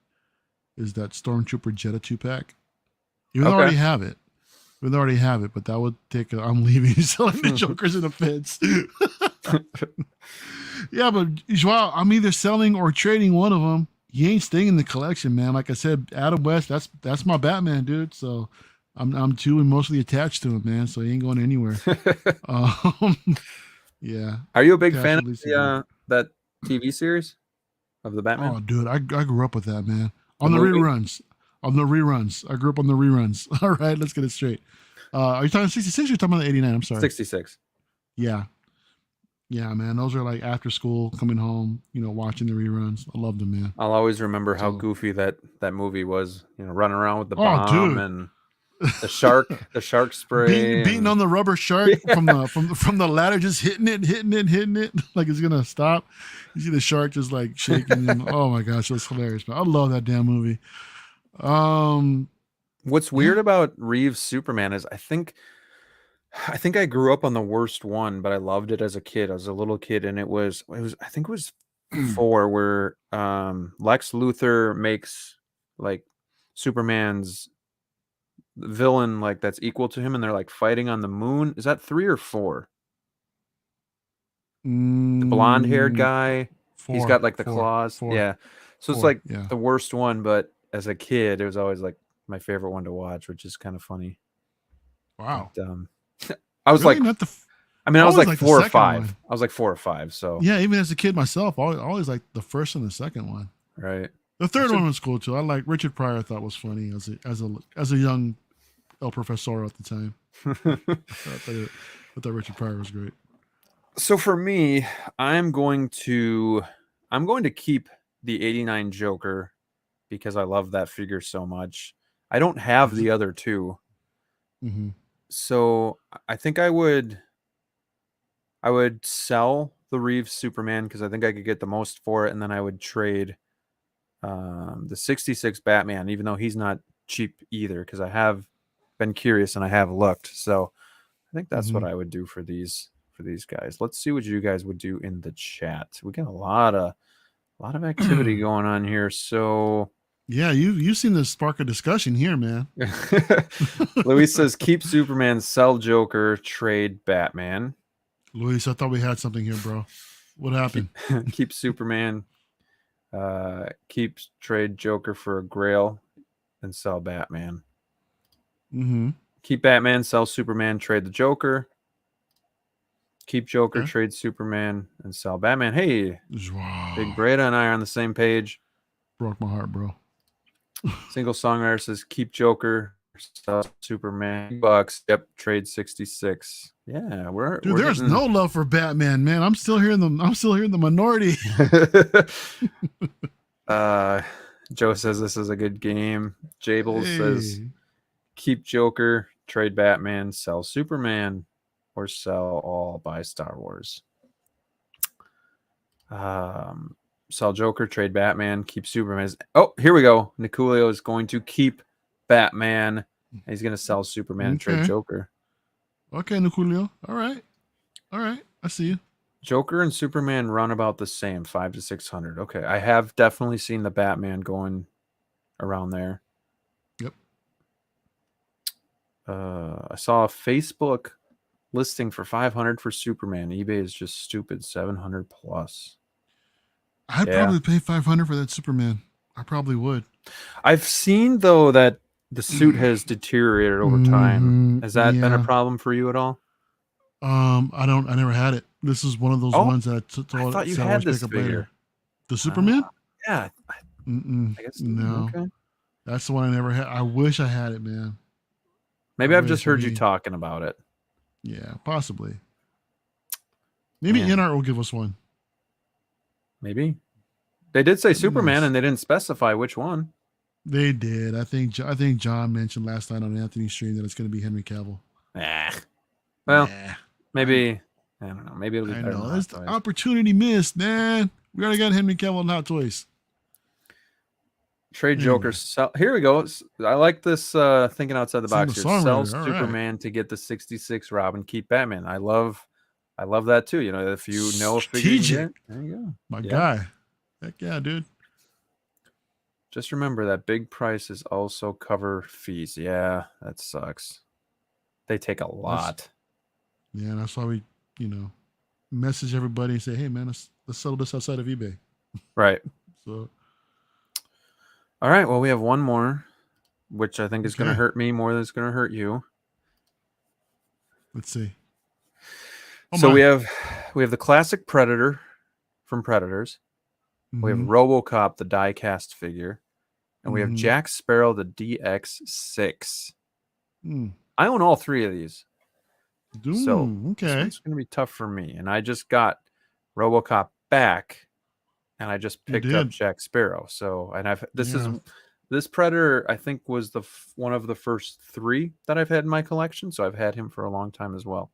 Is that Stormtrooper Jetta 2-pack? You would already have it. We already have it, but that would take. I'm leaving selling the Jokers in the pits. Yeah, but Joao, I'm either selling or trading one of them. He ain't staying in the collection, man. Like I said, Adam West, that's my Batman, dude. So I'm too emotionally attached to him, man. So he ain't going anywhere. Yeah. Are you a big fan of that TV series of the Batman? Oh, dude, I grew up with that, man. On the reruns. I grew up on the reruns. All right, let's get it straight. Are you talking 66 or are you talking about the 89? I'm sorry. 66. Yeah. Yeah, man. Those are like after school, coming home, watching the reruns. I loved them, man. I'll always remember how goofy that movie was, running around with the bomb and the shark spray. Beating on the rubber shark from the ladder, just hitting it, like it's gonna stop. You see the shark just like shaking. And, oh my gosh, it was hilarious, man. I love that damn movie. What's weird about Reeves Superman is I think I grew up on the worst one, but I loved it as a kid. I was a little kid, and it was I think it was 4 where Lex Luthor makes like Superman's villain like that's equal to him, and they're like fighting on the moon. Is that 3 or 4? The blonde-haired guy. 4, he's got like the 4, claws. 4, yeah. So 4, it's like yeah. the worst one, but as a kid, it was always like my favorite one to watch, which is kind of funny. Wow. But, I was really like, I was like 4 or 5. One. I was like 4 or 5. So yeah, even as a kid myself, I always like the first and the second one. Right. The third one was cool too. I like Richard Pryor. I thought was funny as a young El Professoro at the time. I thought Richard Pryor was great. So for me, I'm going to keep the 89 Joker because I love that figure so much. I don't have the other 2. Mm-hmm. So I think I would sell the Reeves Superman because I think I could get the most for it, and then I would trade the 66 Batman, even though he's not cheap either, because I have been curious and I have looked. So I think that's what I would do for these guys. Let's see what you guys would do in the chat. We got a lot of activity going on here. So yeah, you seem to spark a discussion here, man. Luis says keep Superman, sell Joker, trade Batman. Luis, I thought we had something here, bro. What happened? Keep Superman, keep trade Joker for a Grail, and sell Batman. Mm-hmm. Keep Batman, sell Superman, trade the Joker. Keep Joker, trade Superman, and sell Batman. Hey, Big Breda and I are on the same page. Broke my heart, bro. Single songwriter says keep Joker, sell Superman. $2. Yep, trade 66. Yeah, we're there's no love for Batman, man. I'm still hearing the minority. Joe says this is a good game. Jable says keep Joker, trade Batman, sell Superman, or sell all, buy Star Wars. Sell Joker, trade Batman, keep Superman. Oh, here we go. Niculio is going to keep Batman. He's going to sell Superman and trade Okay. Joker. Okay, Niculio. All right. I see you. Joker and Superman run about the same, 500 to 600. Okay, I have definitely seen the Batman going around there. Yep. I saw a Facebook listing for 500 for Superman. eBay is just stupid, 700 plus. I'd probably pay 500 for that Superman. I probably would. I've seen though that the suit has deteriorated over time. Has that been a problem for you at all? I never had it. This is one of those ones that I thought you had this figure. Later. The Superman? Yeah. I guess no. Okay. That's the one I never had. I wish I had it, man. Maybe I've just heard you talking about it. Yeah, possibly. Maybe InArt will give us one. Maybe. They did say Superman, and they didn't specify which one. They did. I think John mentioned last night on Anthony's stream that it's going to be Henry Cavill. Well, maybe I don't know. Maybe it'll be better. That's the opportunity missed, man. We already got Henry Cavill in Hot Toys. Trade Joker. Here we go. I like this thinking outside the box here. Sell Superman to get the 66 Robin, keep Batman. I love that too. You know, if you know a figure, there you go. My guy. Heck yeah, dude. Just remember that big prices also cover fees. Yeah, that sucks. They take a lot. That's why we, message everybody and say, hey man, let's settle this outside of eBay. Right. So all right, well, we have one more, which I think is going to hurt me more than it's going to hurt you. Let's see. So we have the classic Predator from Predators. We have RoboCop, the die-cast figure. And we have Jack Sparrow, the DX6. I own all three of these. So it's going to be tough for me. And I just got RoboCop back. And I just picked up Jack Sparrow. So, and this Predator, I think, was one of the first three that I've had in my collection. So I've had him for a long time as well.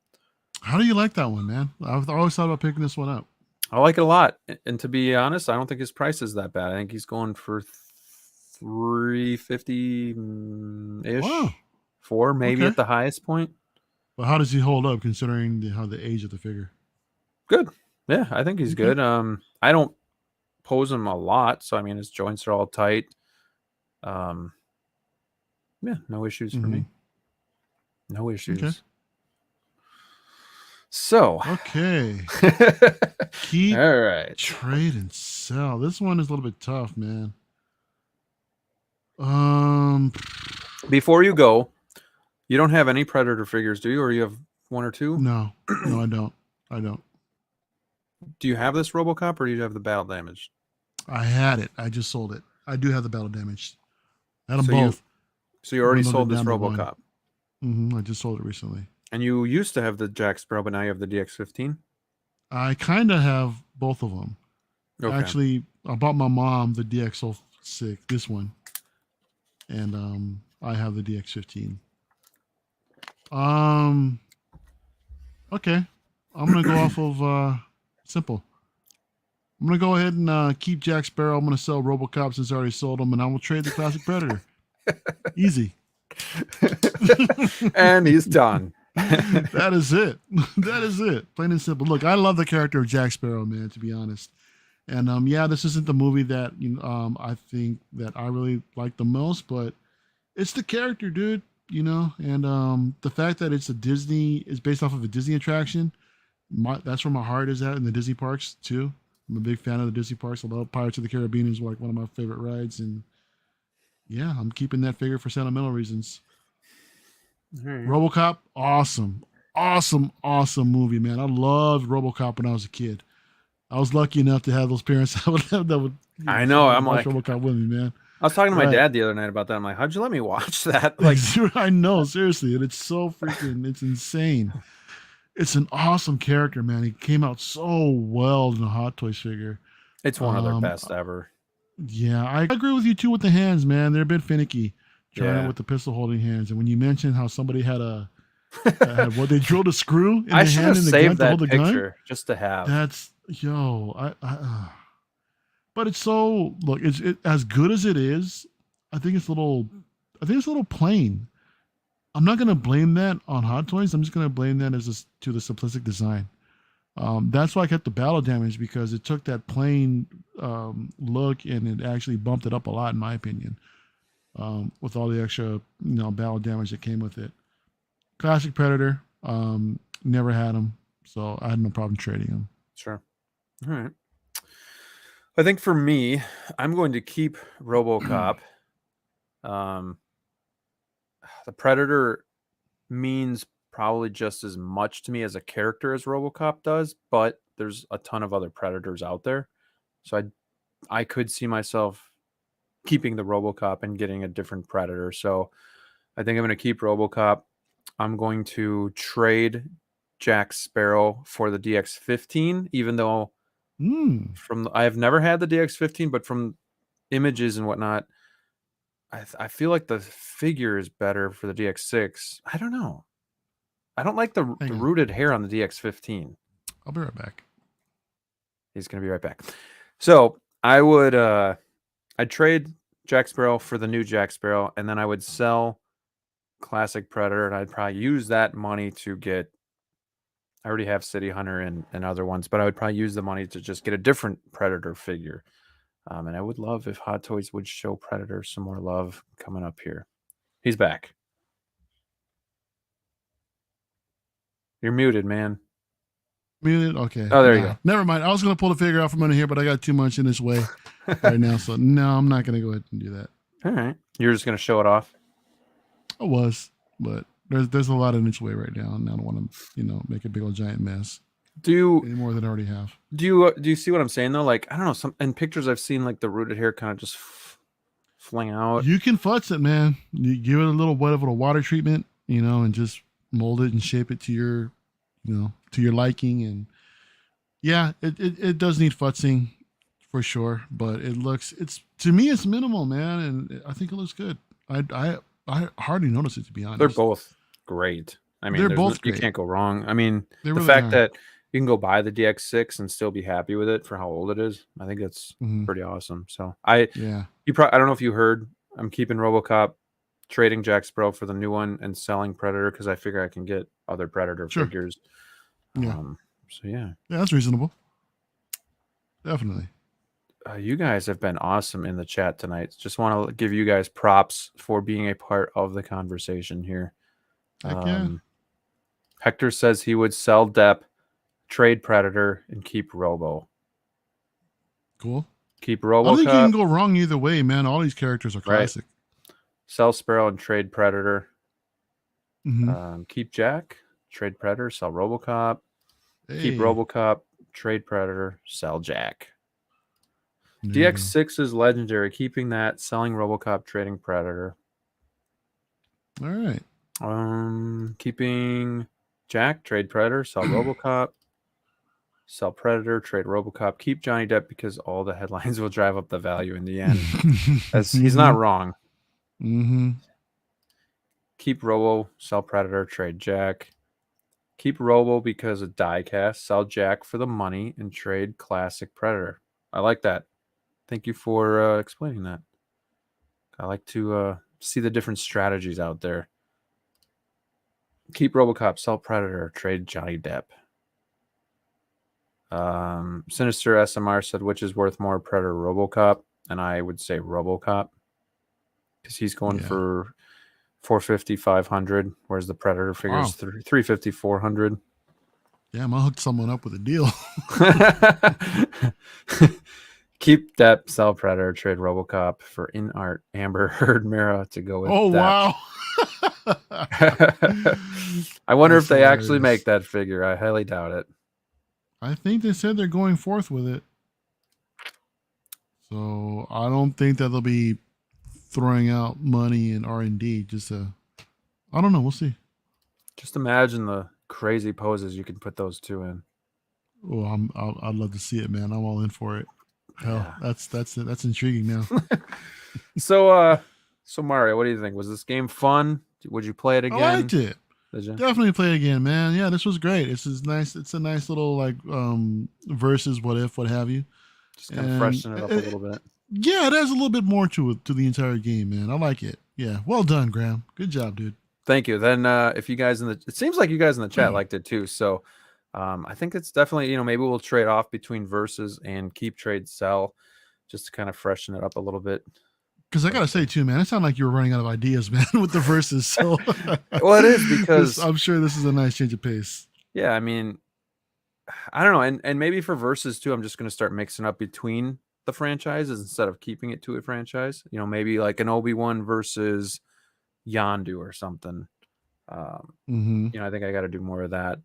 How do you like that one, man? I've always thought about picking this one up. I like it a lot. And to be honest, I don't think his price is that bad. I think he's going for $350-ish. Wow. $4 maybe at the highest point. But how does he hold up considering the age of the figure? Good. Yeah, I think he's good. I don't pose him a lot, so I mean his joints are all tight. Yeah, no issues for me. No issues. So keep, all right, trade and sell. This one is a little bit tough, man. Before you go, you don't have any Predator figures, do you? Or you have one or two? No, I don't. Do you have this RoboCop, or do you have the battle damaged? I had it. I just sold it. I do have the battle damaged. I had them both. So you already sold this RoboCop? I just sold it recently. And you used to have the Jack Sparrow, but now you have the DX15? I kind of have both of them. Okay. Actually, I bought my mom the DX06, this one. And I have the DX15. Okay. I'm going to go off of simple. I'm going to go ahead and keep Jack Sparrow. I'm going to sell RoboCop since I already sold them, and I will trade the classic Predator. Easy. And he's done. That is it. That is it. Plain and simple. Look, I love the character of Jack Sparrow, man, to be honest. And this isn't the movie that I think that I really like the most, but it's the character, dude. And the fact that it's based off of a Disney attraction, that's where my heart is at in the Disney parks too. I'm a big fan of the Disney parks. I love Pirates of the Caribbean is like one of my favorite rides, and yeah, I'm keeping that figure for sentimental reasons. RoboCop, awesome movie, man. I loved RoboCop when I was a kid. I was lucky enough to have those parents that would I know. I'm like RoboCop with me, man. I was talking to my dad the other night about that. I'm like, how'd you let me watch that? Like, I know, seriously, and it's so freaking, it's insane. It's an awesome character, man. He came out so well in a Hot Toys figure. It's one of their best ever. Yeah, I agree with you too with the hands, man. They're a bit finicky. Trying with the pistol holding hands, and when you mentioned how somebody had they drilled a screw in the hand and the gun to hold the gun, just to have. That's But it's so look, it's as good as it is. I think it's a little, I think it's a little plain. I'm not gonna blame that on Hot Toys. I'm just gonna blame that to the simplistic design. That's why I kept the battle damage because it took that plain look and it actually bumped it up a lot, in my opinion, with all the extra battle damage that came with it. Classic Predator, never had him, so I had no problem trading him. Sure. All right. I think for me, I'm going to keep RoboCop. The Predator means probably just as much to me as a character as RoboCop does, but there's a ton of other Predators out there. So I could see myself keeping the RoboCop and getting a different Predator. So I think I'm going to keep RoboCop. I'm going to trade Jack Sparrow for the DX15, even though I've never had the DX15, but from images and whatnot, I feel like the figure is better for the DX6. I don't know. I don't like the rooted hair on the DX15. I'll be right back. He's going to be right back. So I would I'd trade Jack Sparrow for the new Jack Sparrow, and then I would sell Classic Predator, and I'd probably use that money to get, I already have City Hunter and other ones, but I would probably use the money to just get a different Predator figure. And I would love if Hot Toys would show Predator some more love coming up here. He's back. You're muted, man. Muted? Okay. Oh, there you go. Never mind. I was going to pull the figure out from under here, but I got too much in this way right now. So, no, I'm not going to go ahead and do that. All right. You're just going to show it off? I was, but there's a lot in its way right now, and I don't want to, make a big old giant mess. Any more than I already have. Do you see what I'm saying, though? Like, I don't know. Some in pictures I've seen, like, the rooted hair kind of just fling out. You can futz it, man. You give it a little water treatment, and just mold it and shape it to your, to your liking. And yeah, it does need futzing for sure, but to me, it's minimal, man. And I think it looks good. I hardly notice it, to be honest. They're both great. I mean, they're both great. You can't go wrong. I mean, the really fact that you can go buy the DX6 and still be happy with it for how old it is, I think that's pretty awesome. So I don't know if you heard, I'm keeping RoboCop, trading Jack Sparrow for the new one, and selling Predator because I figure I can get other Predator figures. Yeah. So yeah, that's reasonable. Definitely. You guys have been awesome in the chat tonight. Just want to give you guys props for being a part of the conversation here. Heck yeah. Hector says he would sell Depp, trade Predator, and keep Robo. Cool. Keep Robo. I think you can go wrong either way, man. All these characters are classic. Right. Sell Sparrow and trade Predator. Mm-hmm. Keep Jack, trade Predator, sell RoboCop. Hey. Keep RoboCop, trade Predator, sell Jack. DX6 is legendary. Keeping that, selling RoboCop, trading Predator. All right. Keeping Jack, trade Predator, sell RoboCop, sell Predator, trade RoboCop, keep Johnny Depp because all the headlines will drive up the value in the end. He's not wrong. Mm-hmm. Keep Robo, sell Predator, trade Jack. Keep Robo because of diecast, sell Jack for the money, and trade Classic Predator. I like that. Thank you for explaining that. I like to see the different strategies out there. Keep RoboCop, sell Predator, trade Johnny Depp. Sinister SMR said, which is worth more, Predator or RoboCop? And I would say RoboCop because he's going for 450, 500, whereas the Predator figures 350, 400. Damn, I hooked someone up with a deal. Keep Depp, sell Predator, trade RoboCop for in-art Amber Heard Mara to go with Depp. Wow. I wonder if they actually make that figure. I highly doubt it. I think they said they're going forth with it. So I don't think that they'll be throwing out money in R&D. I don't know. We'll see. Just imagine the crazy poses you can put those two in. Oh, I'd love to see it, man. I'm all in for it. Hell, that's intriguing now. So Mario, what do you think? Was this game fun? Would you play it again? I liked it. Definitely play it again, man. Yeah, this was great. This is nice. It's a nice little versus what if, what have you. Just kind of freshen it up a little bit. Yeah, it adds a little bit more to it, to the entire game, man. I like it. Yeah, well done, Graham. Good job, dude. Thank you. Then if you guys it seems like you guys in the chat liked it too. So I think it's definitely, maybe we'll trade off between versus and keep, trade, sell, just to kind of freshen it up a little bit. Because I gotta say too, man, it sounded like you were running out of ideas, man, with the verses. So well, it is because I'm sure this is a nice change of pace. Yeah, I mean, I don't know, and maybe for versus too, I'm just going to start mixing up between the franchises instead of keeping it to a franchise. Maybe like an Obi-Wan versus Yondu or something. I think I got to do more of that.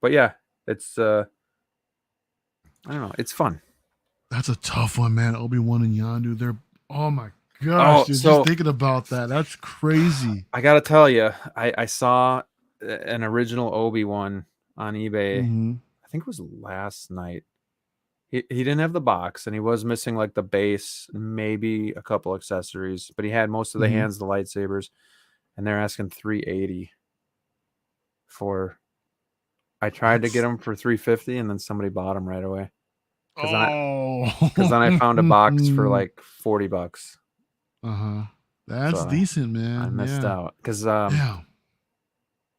But yeah, it's I don't know, it's fun. That's a tough one, man. Obi-Wan and Yondu, they're oh my gosh, dude, just thinking about that, that's crazy. I gotta tell you, I saw an original Obi-Wan on eBay. I think it was last night. He didn't have the box, and he was missing like the base, maybe a couple accessories, but he had most of the hands, the lightsabers, and they're asking $380 for. I tried to get them for $350, and then somebody bought them right away. Because then I found a box for like $40. That's decent, man. I missed out because on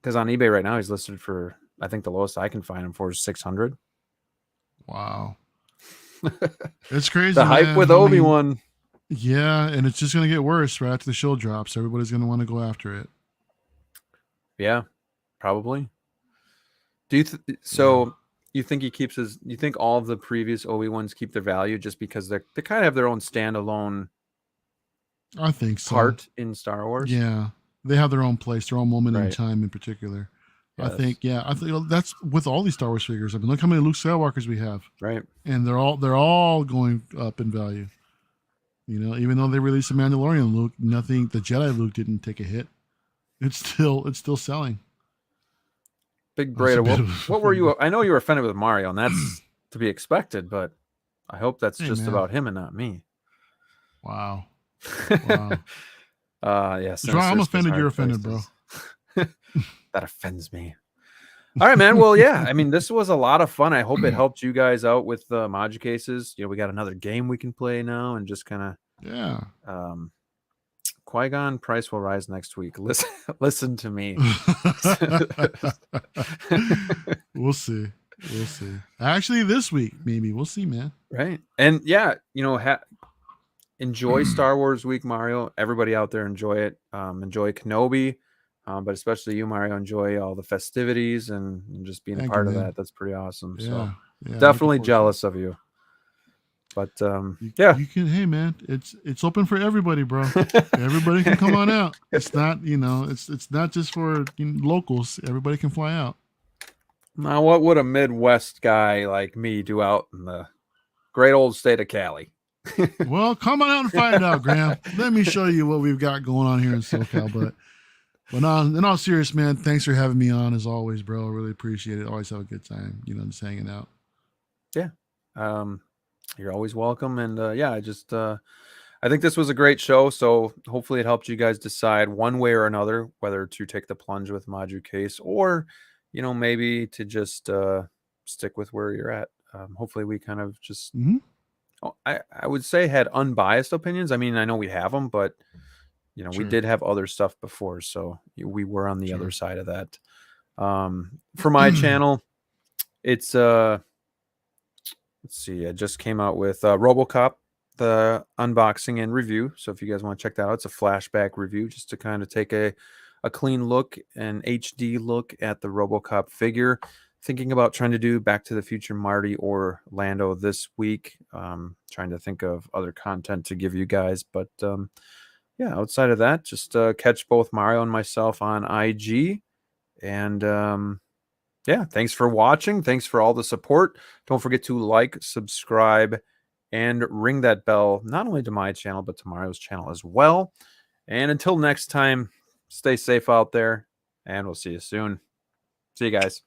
eBay right now he's listed for, I think the lowest I can find him for is $600. Wow, it's crazy. The hype with Obi-Wan. Yeah, and it's just gonna get worse right after the show drops. Everybody's gonna want to go after it. Yeah, probably. Do you you think he keeps his? You think all of the previous Obi-Wans keep their value just because they kind of have their own standalone? I think so. Part in Star Wars. Yeah, they have their own place, their own moment in time in particular. Yes. I think that's with all these Star Wars figures. I mean, look how many Luke Skywalkers we have. Right. And they're all going up in value. Even though they released a Mandalorian Luke, nothing. The Jedi Luke didn't take a hit. It's still selling. Big Breda, what were you? I know you were offended with Mario, and that's to be expected, but I hope that's just about him and not me. Wow. Yeah. I'm offended. You're offended, bro. That offends me. All right, man. Well, yeah. I mean, this was a lot of fun. I hope it helped you guys out with the Moducases. We got another game we can play now, and just kind of Qui-Gon price will rise next week. Listen to me. We'll see. Actually, this week maybe we'll see, man. Right. And yeah, enjoy Star Wars Week, Mario. Everybody out there, enjoy it. Enjoy Kenobi, but especially you, Mario. Enjoy all the festivities and just being a part of that. That's pretty awesome. Yeah, so definitely jealous of you. But you can. Hey, man, it's open for everybody, bro. Everybody can come on out. It's not, it's not just for locals. Everybody can fly out. Now, what would a Midwest guy like me do out in the great old state of Cali? Well, come on out and find out, Graham. Let me show you what we've got going on here in SoCal. But in all serious, man, thanks for having me on as always, bro. I really appreciate it. Always have a good time, just hanging out. Yeah. You're always welcome. And I think this was a great show. So hopefully it helped you guys decide one way or another whether to take the plunge with Moducase or, maybe to just stick with where you're at. Hopefully we kind of just, I would say had unbiased opinions. I mean, I know we have them, but, we did have other stuff before. So we were on the other side of that. For my channel, it's let's see. I just came out with RoboCop, the unboxing and review. So if you guys want to check that out, it's a flashback review just to kind of take a clean look, an HD look at the RoboCop figure. Thinking about trying to do Back to the Future Marty or Lando this week. Trying to think of other content to give you guys. But yeah, outside of that, just catch both Mario and myself on IG. And yeah, thanks for watching. Thanks for all the support. Don't forget to like, subscribe, and ring that bell, not only to my channel, but to Mario's channel as well. And until next time, stay safe out there, and we'll see you soon. See you guys.